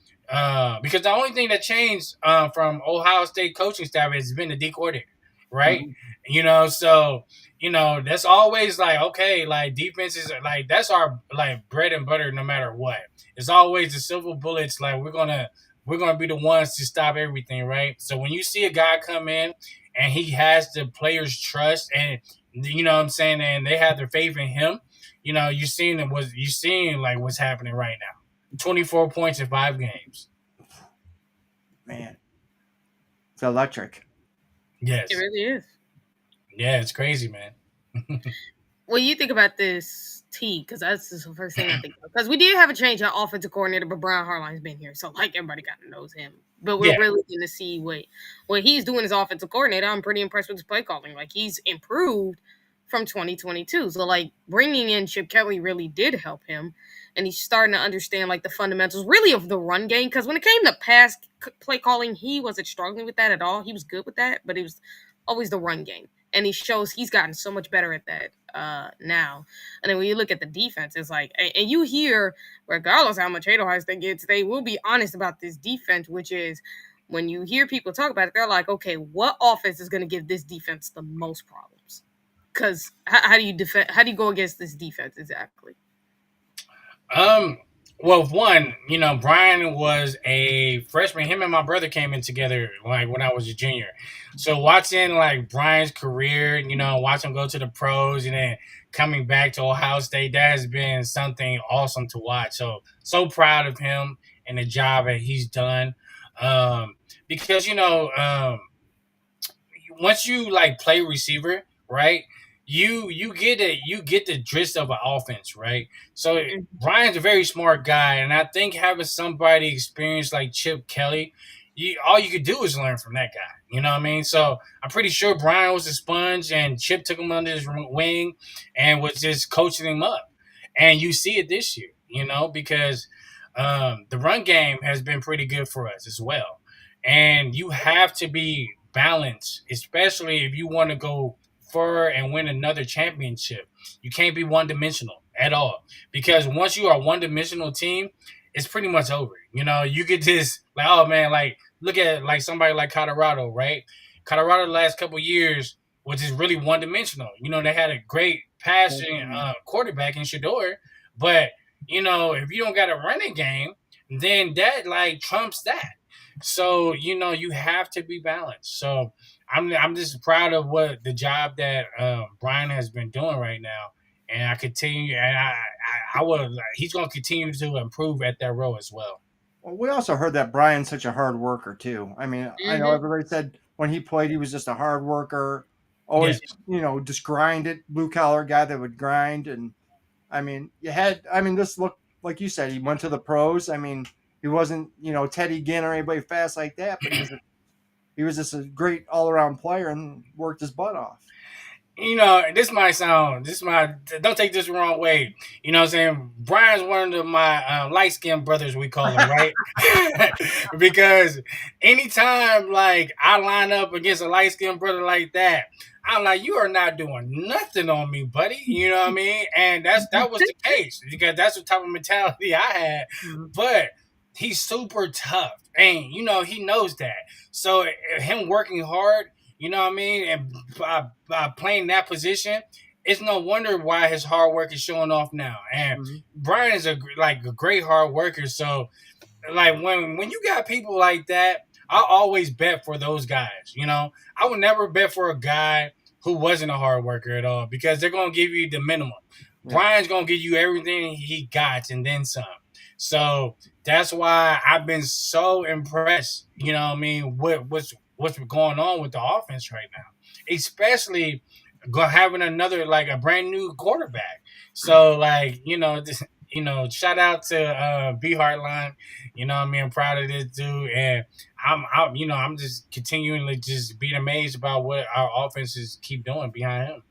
because the only thing that changed from Ohio State coaching staff has been the D coordinator, right? Mm-hmm. So that's always like, okay, like defense is like that's our like bread and butter no matter what. It's always the silver bullets. Like we're gonna be the ones to stop everything, right? So when you see a guy come in and he has the players' trust and you know what I'm saying, and they have their faith in him, you're seeing like what's happening right now. 24 points in 5 games. Man, it's electric. Yes, it really is. Yeah, it's crazy, man. Well, you think about this T, because that's the first thing I think of. Because we did have a change in offensive coordinator, but Brian Harline's been here, so like everybody kind of knows him. But we're really going to see what he's doing as offensive coordinator. I'm pretty impressed with his play calling. Like he's improved, from 2022. So like bringing in Chip Kelly really did help him, and he's starting to understand like the fundamentals really of the run game. Because when it came to pass play calling, he wasn't struggling with that at all. He was good with that, but it was always the run game, and he shows he's gotten so much better at that now. And then when you look at the defense, it's like, and you hear, regardless how much hate Ohio State gets, they will be honest about this defense, which is when you hear people talk about it, they're like, okay, what offense is going to give this defense the most problems? Because how do you defend? How do you go against this defense exactly? Well, one, Brian was a freshman. Him and my brother came in together like when I was a junior. So watching like Brian's career, watch him go to the pros and then coming back to Ohio State, that has been something awesome to watch. So proud of him and the job that he's done. Because once you like play receiver, right? You get it. You get the gist of an offense, right? So Brian's a very smart guy, and I think having somebody experienced like Chip Kelly, all you could do is learn from that guy. You know what I mean? So I'm pretty sure Brian was a sponge, and Chip took him under his wing and was just coaching him up. And you see it this year, because the run game has been pretty good for us as well. And you have to be balanced, especially if you want to go far and win another championship. You can't be one-dimensional at all, because once you are a one-dimensional team, it's pretty much over. You could just like, oh man, like look at like somebody like Colorado, right? Colorado the last couple of years was just really one-dimensional. They had a great passing quarterback in Shador, but if you don't got a running game, then that like trumps that. So you have to be balanced. So I'm just proud of what the job that Brian has been doing right now, and I continue, and I will. He's going to continue to improve at that role as well. Well, we also heard that Brian's such a hard worker too. I mean, I know everybody said when he played he was just a hard worker, always just grind it, blue collar guy that would grind. And I mean, this looked like you said, he went to the pros. I mean, he wasn't Teddy Ginn or anybody fast like that, but he was just a great all-around player and worked his butt off. Don't take this the wrong way. You know what I'm saying? Brian's one of my light-skinned brothers, we call him, right? Because anytime, like, I line up against a light-skinned brother like that, I'm like, you are not doing nothing on me, buddy. You know what I mean? And that was the case, because that's the type of mentality I had. But he's super tough, and he knows that. So him working hard, you know what I mean, and by playing that position, it's no wonder why his hard work is showing off now. And Brian is a great hard worker. So like when you got people like that, I always bet for those guys. I would never bet for a guy who wasn't a hard worker at all, because they're gonna give you the minimum. Brian's gonna give you everything he got and then some. So that's why I've been so impressed, with what's going on with the offense right now, especially having another like a brand new quarterback. So like shout out to B Heartline. I'm proud of this dude, and I'm just continuing to just being amazed about what our offenses keep doing behind him.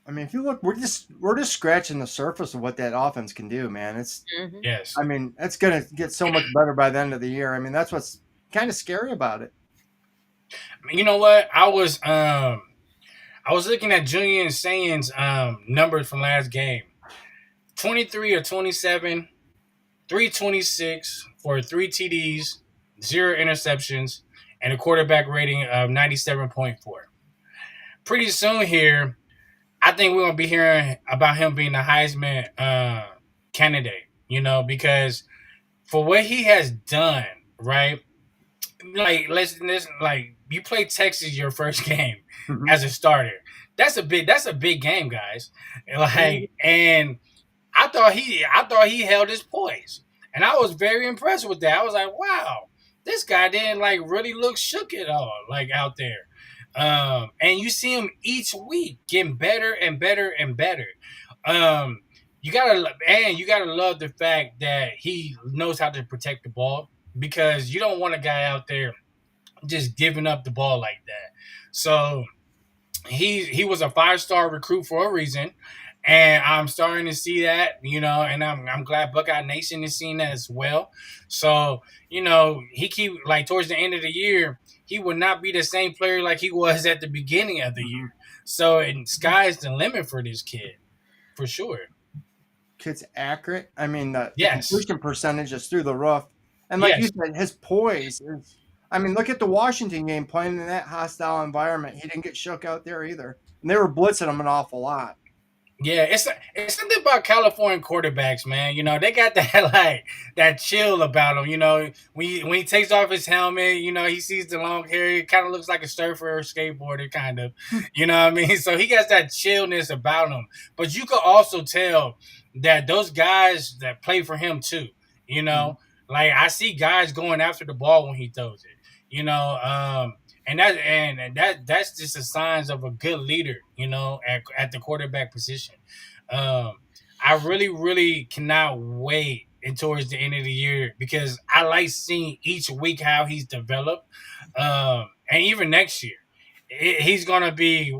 I mean, if you look, we're just scratching the surface of what that offense can do, man. It's yes. I mean, it's gonna get so much better by the end of the year. I mean, that's what's kind of scary about it. You know what? I was looking at Julian Sayan's numbers from last game. 23 or 27, 326 for 3 TDs, 0 interceptions, and a quarterback rating of 97.4. Pretty soon here, I think we're going to be hearing about him being the Heisman candidate, because for what he has done, right? Like, listen, like you play Texas your first game as a starter. That's a big game, guys. Like, and I thought he held his poise, and I was very impressed with that. I was like, wow, this guy didn't like really look shook at all, like out there. And you see him each week getting better and better and better. You gotta love the fact that he knows how to protect the ball, because you don't want a guy out there just giving up the ball like that. So he was a 5-star recruit for a reason. And I'm starting to see that, and I'm glad Buckeye Nation is seeing that as well. So, he keep like towards the end of the year, he would not be the same player like he was at the beginning of the Mm-hmm. year. So, and sky's the limit for this kid, for sure. Kid's accurate. I mean, the Yes. completion percentage is through the roof. And like you Yes. said, his poise is. I mean, look at the Washington game playing in that hostile environment. He didn't get shook out there either. And they were blitzing him an awful lot. Yeah, it's something about California quarterbacks, man. They got that like that chill about them. When he takes off his helmet, he sees the long hair. It kind of looks like a surfer or skateboarder, kind of. You know what I mean? So he got that chillness about him. But you could also tell that those guys that play for him too. Like I see guys going after the ball when he throws it. And that's just a signs of a good leader, at the quarterback position. Um, I really, really cannot wait towards the end of the year because I like seeing each week how he's developed. And even next year, he's gonna be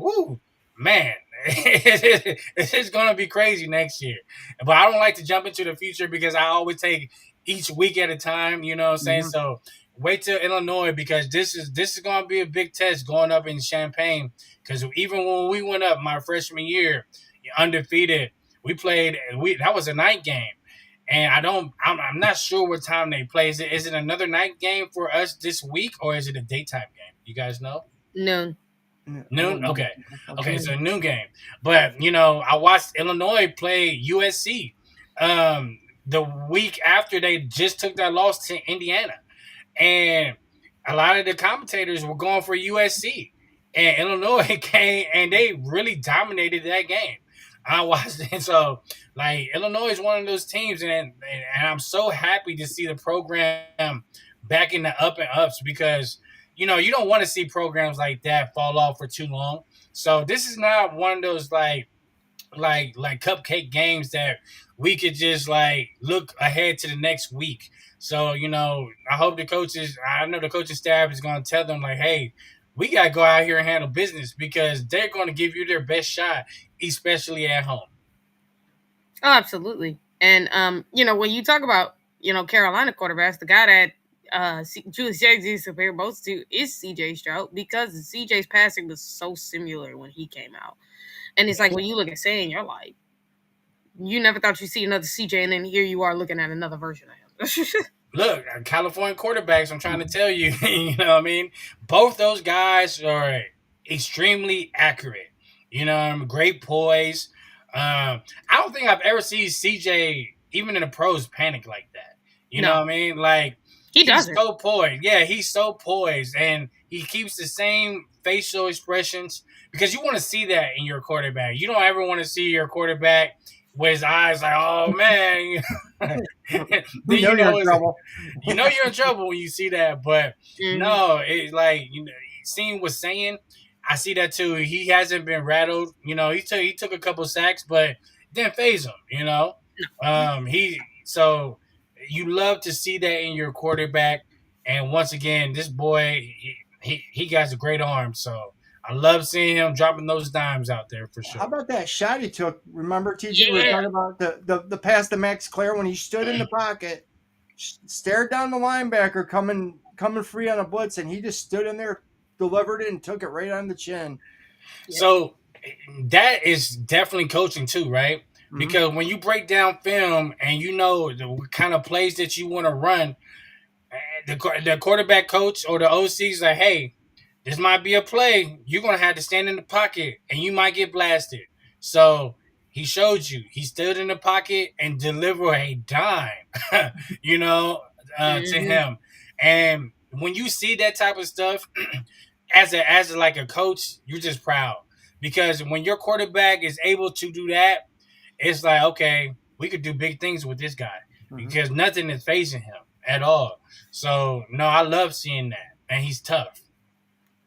man. It's gonna be crazy next year. But I don't like to jump into the future because I always take each week at a time. You know what I'm saying? Mhm. So wait till Illinois because this is gonna be a big test going up in Champaign. Because even when we went up my freshman year, undefeated, we played. That was a night game, and I'm not sure what time they play. Is it another night game for us this week or is it a daytime game? You guys know? Noon. Noon? Okay. Okay, so noon game. But, I watched Illinois play USC the week after they just took that loss to Indiana. And a lot of the commentators were going for USC. And Illinois came and they really dominated that game. I watched it. So, like, Illinois is one of those teams. And I'm so happy to see the program back in the up and ups because – you don't want to see programs like that fall off for too long. So this is not one of those like cupcake games that we could just like look ahead to the next week. So I hope I know the coaching staff is going to tell them like, hey, we got to go out here and handle business because they're going to give you their best shot, especially at home. Oh, absolutely. And when you talk about Carolina quarterbacks, the guy that Julius Jay-Z's compared most to is CJ Stroud because CJ's passing was so similar when he came out. And it's like when you look at saying, you're like, you never thought you'd see another CJ, and then here you are looking at another version of him. Look, California quarterbacks, I'm trying to tell you, you know what I mean? Both those guys are extremely accurate. Great poise. I don't think I've ever seen CJ, even in the pros, panic like that. You know what I mean? Like, he does he's so poised. Yeah, he's so poised. And he keeps the same facial expressions because you want to see that in your quarterback. You don't ever want to see your quarterback with his eyes like, oh, man. Then you're in trouble. You know you're in trouble when you see that. But no, it's like, seeing what's saying, I see that too. He hasn't been rattled. He took a couple sacks, but it didn't phase him, So you love to see that in your quarterback. And once again, this boy, he got a great arm. So I love seeing him dropping those dimes out there for sure. How about that shot he took? Remember, TJ, we were talking about the pass to Max Clare when he stood in the pocket, stared down the linebacker coming free on a blitz, and he just stood in there, delivered it, and took it right on the chin. So that is definitely coaching too, right? Mm-hmm. Because when you break down film and you know the kind of plays that you want to run, the quarterback coach or the OC's like, hey, this might be a play. You're going to have to stand in the pocket and you might get blasted. So he showed you. He stood in the pocket and delivered a dime, to him. And when you see that type of stuff, as a coach, you're just proud. Because when your quarterback is able to do that, it's like, okay, we could do big things with this guy. Because nothing is facing him at all. So, no, I love seeing that. And he's tough.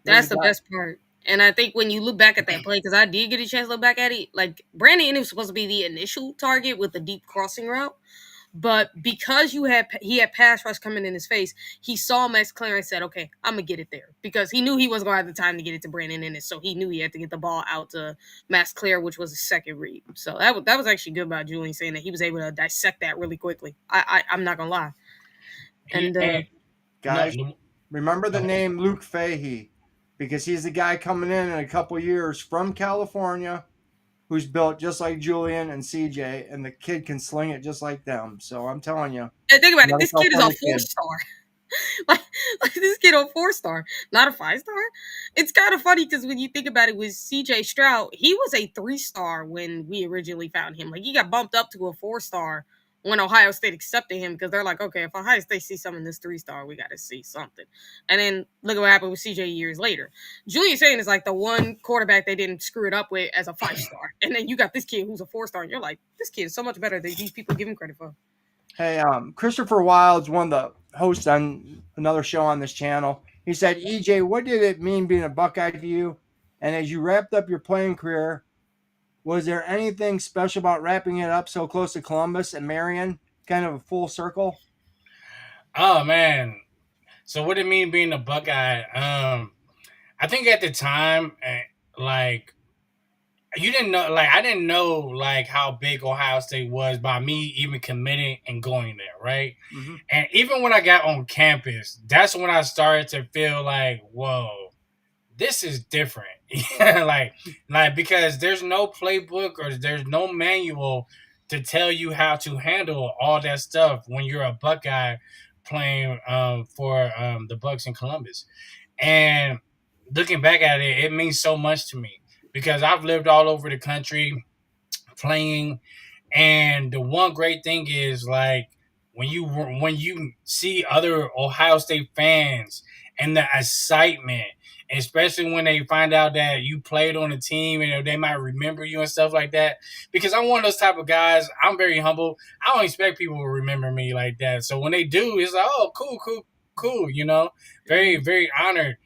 That's the best part. And I think when you look back at that play, because I did get a chance to look back at it, like Brandon was supposed to be the initial target with the deep crossing route. But because he had pass rush coming in his face, he saw Max Clare and said, "Okay, I'm gonna get it there," because he knew he wasn't gonna have the time to get it to Brandon Ennis, so he knew he had to get the ball out to Max Clare, which was a second read. So that was actually good about Julian, saying that he was able to dissect that really quickly. I'm not gonna lie. And Guys, No, remember the no. name Luke Fahey, because he's the guy coming in a couple years from California who's built just like Julian and CJ, and the kid can sling it just like them. So I'm telling you. and think about it, Another this kid is a California kid. 4-star. like this kid on 4-star, not a 5-star. It's kind of funny because when you think about it, with CJ Stroud, he was a 3-star when we originally found him. Like, he got bumped up to a 4-star when Ohio State accepted him, because they're like, okay, if Ohio State sees something in this 3-star, we got to see something. And then look at what happened with CJ years later. Julian Sayin is like the one quarterback they didn't screw it up with as a 5-star, and then you got this kid who's a 4-star, and you're like, this kid is so much better than these people give him credit for. Hey, Christopher Wilde's one of the hosts on another show on this channel. He said, EJ, what did it mean being a Buckeye to you? And as you wrapped up your playing career, was there anything special about wrapping it up so close to Columbus and Marion? Kind of a full circle? Oh man. So what did it mean being a Buckeye? I think at the time, like, you didn't know, like, I didn't know like how big Ohio State was by me even committing and going there, right? Mm-hmm. And even when I got on campus, that's when I started to feel like, whoa, this is different. like because there's no playbook or there's no manual to tell you how to handle all that stuff when you're a Buckeye playing for the Bucks in Columbus. And looking back at it, it means so much to me because I've lived all over the country playing, and the one great thing is, like, when you see other Ohio State fans and the excitement, especially when they find out that you played on a team and they might remember you and stuff like that. Because I'm one of those type of guys. I'm very humble. I don't expect people to remember me like that. So when they do, it's like, oh, cool. You know, very, very honored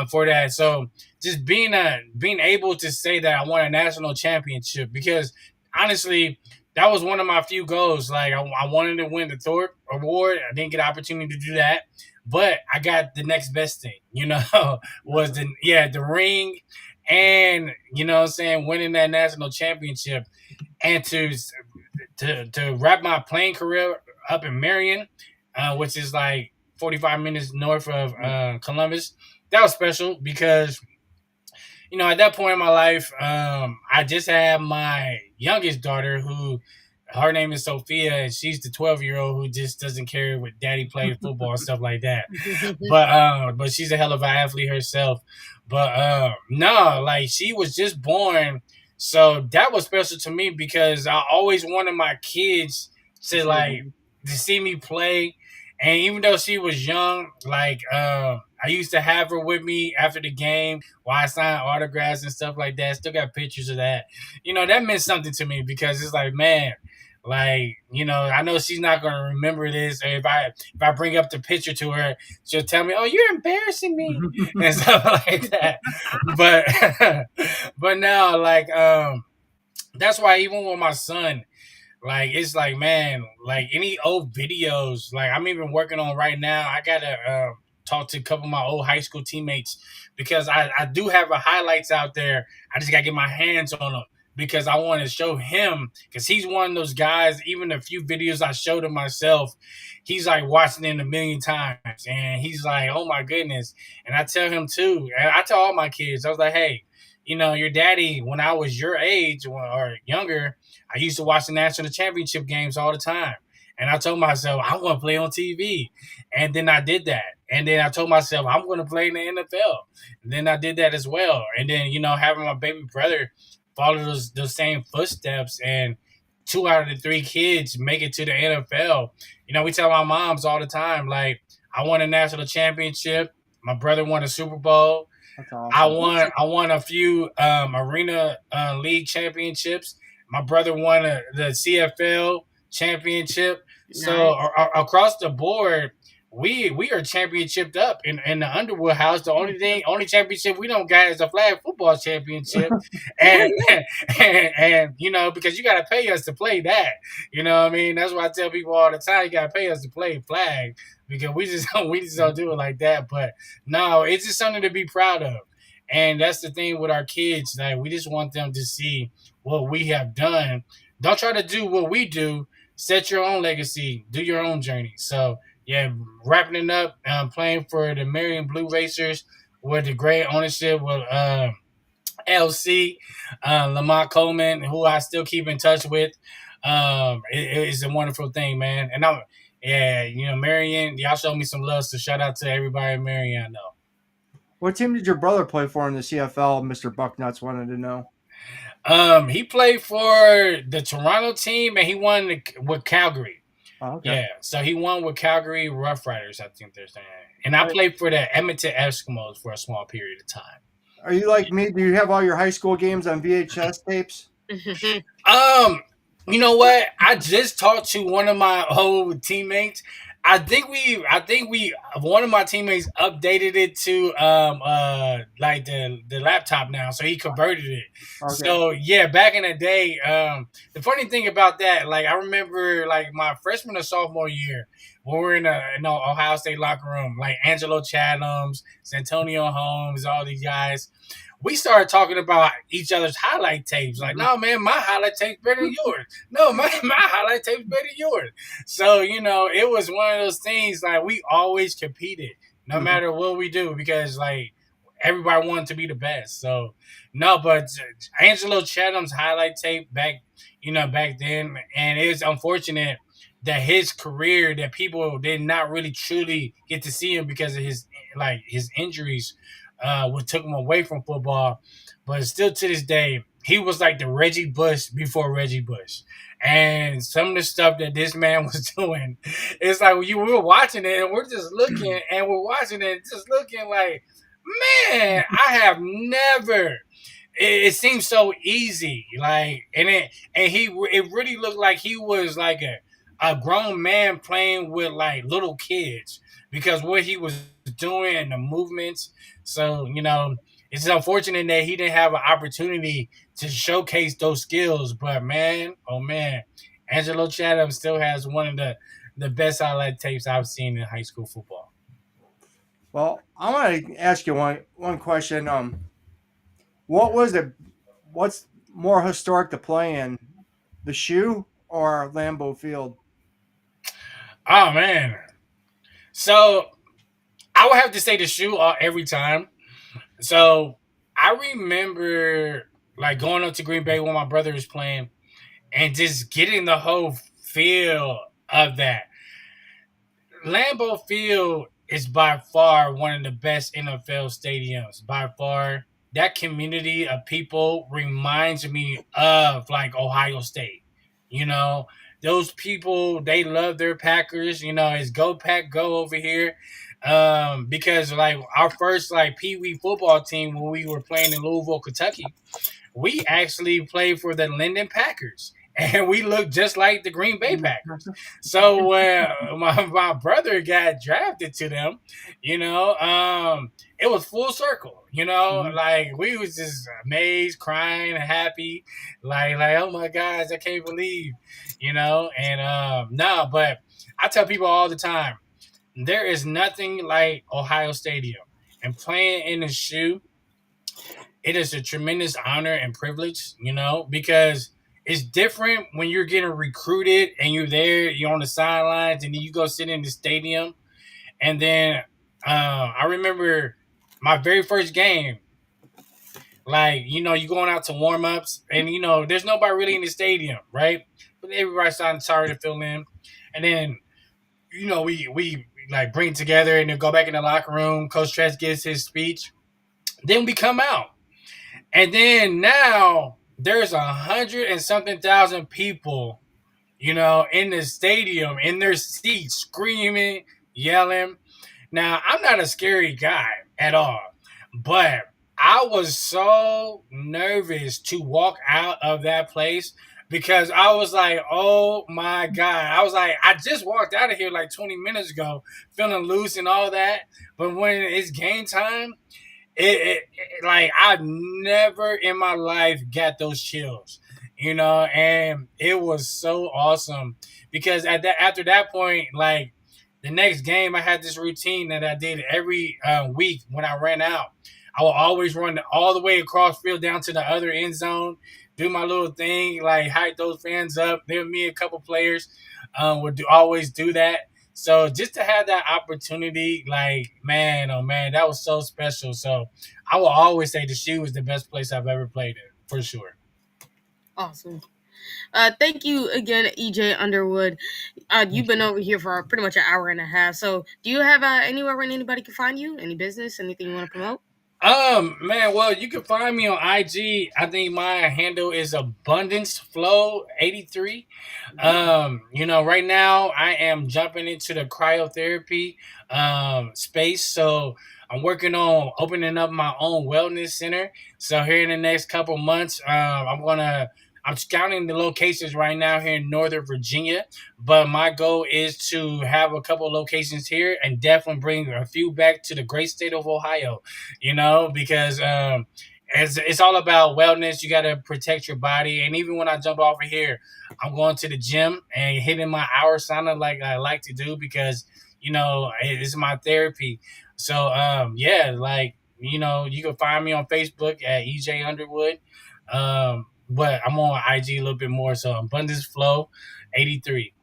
for that. So just being able to say that I won a national championship, because honestly, that was one of my few goals. Like, I wanted to win the Thorpe Award. I didn't get an opportunity to do that, but I got the next best thing, was the ring, and what I'm saying, winning that national championship, and to wrap my playing career up in Marion, which is like 45 minutes north of Columbus. That was special because, at that point in my life, I just had my youngest daughter, who her name is Sophia, and she's the 12-year-old who just doesn't care what daddy plays football and stuff like that. But she's a hell of an athlete herself. But no, like, she was just born, so that was special to me because I always wanted my kids to see me play. And even though she was young, like, I used to have her with me after the game while I signed autographs and stuff like that. Still got pictures of that. That meant something to me because it's like, man, like, I know she's not going to remember this. Or if I bring up the picture to her, she'll tell me, oh, you're embarrassing me and stuff like that. But now, like, that's why even with my son, like, it's like, man, like, any old videos, like, I'm even working on right now. I got to talk to a couple of my old high school teammates because I do have highlights out there. I just got to get my hands on them because I want to show him, because he's one of those guys, even a few videos I showed him myself, he's like watching it a million times. And he's like, oh, my goodness. And I tell him, too, and I tell all my kids, I was like, hey, your daddy, when I was your age or younger, I used to watch the national championship games all the time. And I told myself, I want to play on TV. And then I did that. And then I told myself, I'm going to play in the NFL. And then I did that as well. And then, having my baby brother follow those same footsteps, and 2 out of the 3 kids make it to the NFL. We tell our moms all the time, like, I won a national championship. My brother won a Super Bowl. That's awesome. I won a few arena league championships. My brother won the CFL championship. Nice. So across the board, we are championship up in the Underwood house. The only championship we don't got is a flag football championship, and and because you got to pay us to play that. You know what I mean? That's why I tell people all the time, you got to pay us to play flag because we just don't do it like that. But no, it's just something to be proud of. And that's the thing with our kids. Like, we just want them to see what we have done. Don't try to do what we do. Set your own legacy. Do your own journey. So, yeah, wrapping it up, playing for the Marion Blue Racers with the great ownership with LC, Lamont Coleman, who I still keep in touch with. It's a wonderful thing, man. And Marion, y'all showed me some love. So shout out to everybody in Marion, I know. What team did your brother play for in the CFL? Mr. Bucknuts wanted to know. He played for the Toronto team, and he won with Calgary. Oh, okay. Yeah, so he won with Calgary Rough Riders, I think they're saying. And I played for the Edmonton Eskimos for a small period of time. Are you like me? Do you have all your high school games on VHS tapes? You know what? I just talked to one of my old teammates. I think one of my teammates updated it to like the laptop now, so he converted it. Okay. So yeah, back in the day, the funny thing about that, like I remember like my freshman or sophomore year when we were in the Ohio State locker room, like Angelo Chatham's, Santonio Holmes, all these guys. We started talking about each other's highlight tapes. Like, no, man, my highlight tape's better than yours. No, my highlight tape's better than yours. So, it was one of those things, like, we always competed, no matter what we do, because, like, everybody wanted to be the best. So, no, but Angelo Chatham's highlight tape back then, and it's unfortunate that his career, that people did not really truly get to see him because of his injuries. What took him away from football, but still to this day, he was like the Reggie Bush before Reggie Bush. And some of the stuff that this man was doing, it's like we were watching it and we're just looking and we're watching it, just looking like, man, I have never. It seems so easy, like, it really looked like he was like a grown man playing with like little kids because what he was doing and the movements. So, it's unfortunate that he didn't have an opportunity to showcase those skills. But man, oh man, Angelo Chatham still has one of the best highlight tapes I've seen in high school football. Well, I want to ask you one question. What's more historic to play in, the Shoe or Lambeau Field? Oh man. So I would have to say the Shoe every time. So I remember like going up to Green Bay when my brother was playing and just getting the whole feel of that. Lambeau Field is by far one of the best NFL stadiums. By far, that community of people reminds me of like Ohio State. Those people, they love their Packers. It's go Pack go over here. Because like our first like Pee Wee football team when we were playing in Louisville, Kentucky, we actually played for the Linden Packers, and we looked just like the Green Bay Packers. So when my brother got drafted to them, it was full circle. Like we was just amazed, crying, happy, like oh my gosh, I can't believe, and but I tell people all the time. There is nothing like Ohio Stadium, and playing in the Shoe, it is a tremendous honor and privilege, because it's different when you're getting recruited and you're there, you're on the sidelines, and then you go sit in the stadium. And then I remember my very first game, like, you're going out to warm-ups, and, there's nobody really in the stadium, right? But everybody's sorry to fill in. And then, we like bring together and then go back in the locker room. Coach Tress gives his speech. Then we come out. And then now there's 100 and something thousand people, in the stadium, in their seats, screaming, yelling. Now, I'm not a scary guy at all, but I was so nervous to walk out of that place because I was like, oh my God. I was like, I just walked out of here like 20 minutes ago, feeling loose and all that. But when it's game time, like I've never in my life got those chills, and it was so awesome because after that point, like the next game, I had this routine that I did every week when I ran out. I will always run all the way across field down to the other end zone, do my little thing, like hype those fans up. Then me and a couple players would always do that. So just to have that opportunity, like man, oh man, that was so special. So I will always say the shoe was the best place I've ever played in, for sure. Awesome. Thank you again, EJ Underwood. You've been over here for pretty much an hour and a half. So, do you have anywhere where anybody can find you? Any business? Anything you want to promote? Man, well, you can find me on IG. I think my handle is Abundance Flow 83. Right now I am jumping into the cryotherapy space. So I'm working on opening up my own wellness center. So here in the next couple months, I'm scouting the locations right now here in Northern Virginia, but my goal is to have a couple locations here and definitely bring a few back to the great state of Ohio, because it's all about wellness. You got to protect your body. And even when I jump off of here, I'm going to the gym and hitting my hour sauna like I like to do because, it's my therapy. So, you can find me on Facebook at EJ Underwood. But I'm on IG a little bit more. So Abundance Flow 83.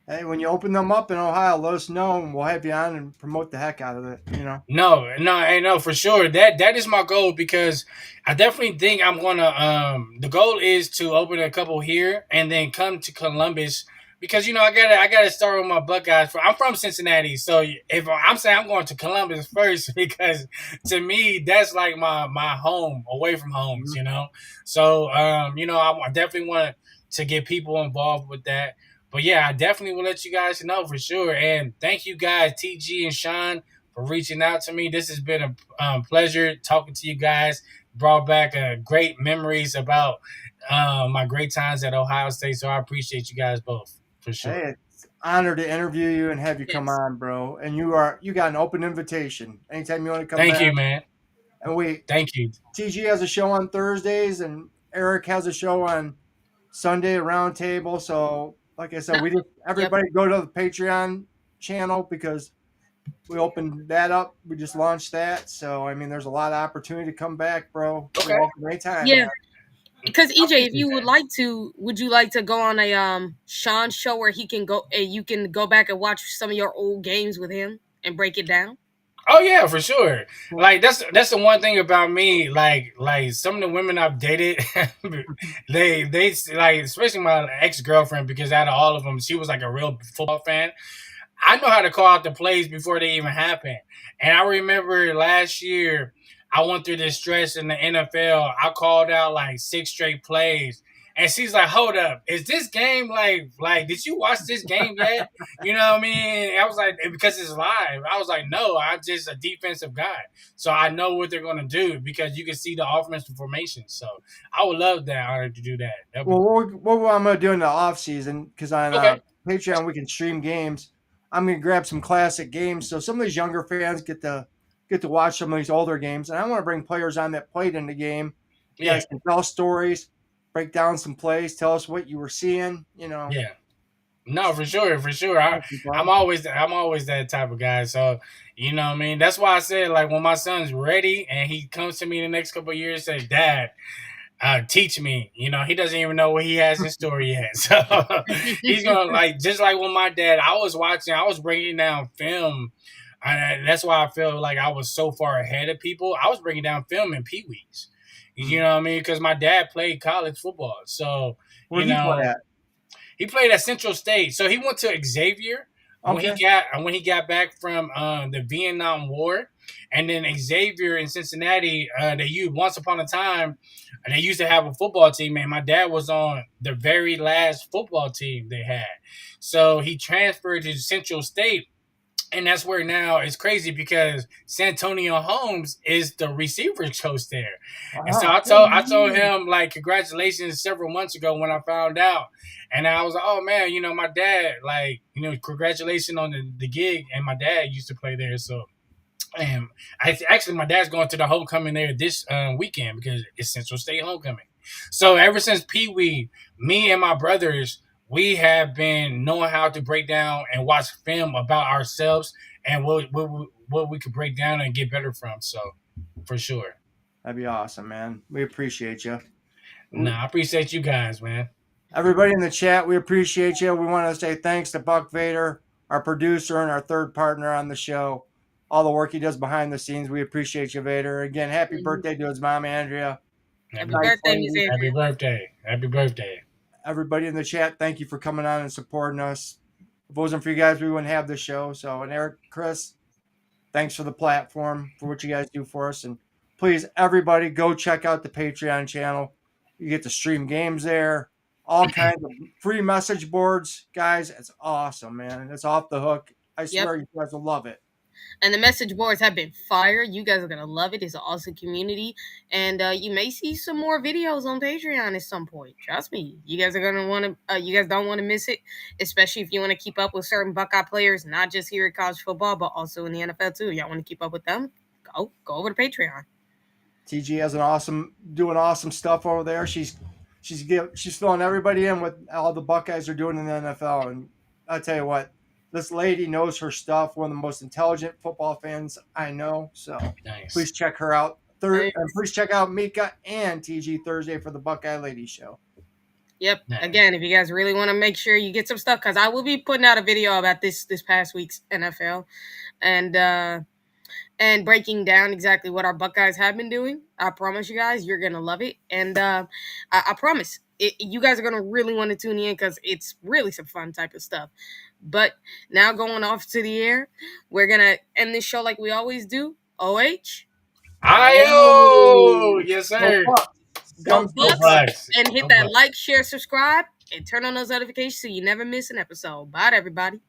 Hey, when you open them up in Ohio, let us know and we'll have you on and promote the heck out of it. No, for sure. That is my goal because I definitely think I'm gonna. The goal is to open a couple here and then come to Columbus because I gotta start with my Buckeyes. I'm from Cincinnati, so if I'm saying I'm going to Columbus first because to me that's like my home away from homes, So I definitely want to get people involved with that. But yeah, I definitely will let you guys know for sure. And thank you guys, TG and Shaun, for reaching out to me. This has been a pleasure talking to you guys. Brought back great memories about my great times at Ohio State. So I appreciate you guys both for sure. Hey, it's an honor to interview you and have you come on, bro. And you got an open invitation anytime you want to come. Thank back. you, man. And thank you. TG has a show on Thursdays, and Eric has a show on Sunday, a round table. So, like I said, everybody go to the Patreon channel because we opened that up. We just launched that. So, I mean, there's a lot of opportunity to come back, bro. Okay. Anytime. Yeah. Because EJ, if you would like to, would you like to go on a Shaun show where he can go and you can go back and watch some of your old games with him and break it down? Oh yeah, for sure. Like that's the one thing about me. Like some of the women I've dated, they like, especially my ex-girlfriend, because out of all of them, she was like a real football fan. I know how to call out the plays before they even happen. And I remember last year, I went through this stretch in the NFL. I called out like 6 straight plays. And she's like, hold up, is this game like did you watch this game yet? You know what I mean? I was like, because it's live. I was like, no, I'm just a defensive guy. So I know what they're going to do because you can see the offensive formation. So I would love that honor to do that. Well, what I'm going to do in the off season, because on Patreon we can stream games, I'm going to grab some classic games. So some of these younger fans get to watch some of these older games. And I want to bring players on that played in the game. You guys can tell stories, break down some plays, tell us what you were seeing, Yeah. No, for sure. I'm always that type of guy. So, you know what I mean? That's why I said, like, when my son's ready and he comes to me in the next couple of years and says, Dad, teach me. He doesn't even know what he has in store yet. So he's going to, just like when my dad, I was bringing down film. And that's why I feel like I was so far ahead of people. I was bringing down film in Pee Wees. You know what I mean? Because my dad played college football. So, Where did he play at? He played at Central State. So he went to Xavier when he got back from the Vietnam War. And then Xavier in Cincinnati, once upon a time, they used to have a football team. And my dad was on the very last football team they had. So he transferred to Central State. And that's where now it's crazy because Santonio Holmes is the receivers coach there. And so I told him like congratulations several months ago when I found out. And I was like, oh man, my dad, like, congratulations on the gig. And my dad used to play there. So and actually my dad's going to the homecoming there this weekend because it's Central State homecoming. So ever since Pee Wee, me and my brothers, we have been knowing how to break down and watch film about ourselves and what we could break down and get better from. So for sure. That'd be awesome, man. We appreciate you. I appreciate you guys, man. Everybody in the chat, we appreciate you. We want to say thanks to Buck Vader, our producer and our third partner on the show. All the work he does behind the scenes. We appreciate you, Vader. Again, happy birthday to his mom, Andrea. Happy birthday, Miss Andrea. Happy birthday. Happy birthday. Everybody in the chat, thank you for coming on and supporting us. If it wasn't for you guys, we wouldn't have this show. So, and Eric, Chris, thanks for the platform, for what you guys do for us. And please, everybody, go check out the Patreon channel. You get to stream games there, all kinds of free message boards. Guys, it's awesome, man. It's off the hook. I swear you guys will love it. And the message boards have been fire. You guys are going to love it. It's an awesome community. And you may see some more videos on Patreon at some point. Trust me. You guys are going to want to, you guys don't want to miss it, especially if you want to keep up with certain Buckeye players, not just here at college football, but also in the NFL too. Y'all want to keep up with them? Go over to Patreon. TG has doing awesome stuff over there. She's filling everybody in with all the Buckeyes are doing in the NFL. And I tell you what, this lady knows her stuff. One of the most intelligent football fans I know. So nice. Please check her out. And please check out Mika and TG Thursday for the Buckeye Ladies Show. Yep. Nice. Again, if you guys really want to make sure you get some stuff, because I will be putting out a video about this past week's NFL and breaking down exactly what our Buckeyes have been doing. I promise you guys, you're going to love it. And I promise you guys are going to really want to tune in because it's really some fun type of stuff. But now going off to the air, we're going to end this show like we always do. OH. IO. Yes, sir. Go Bucks. And hit that like, share, subscribe, and turn on those notifications so you never miss an episode. Bye, everybody.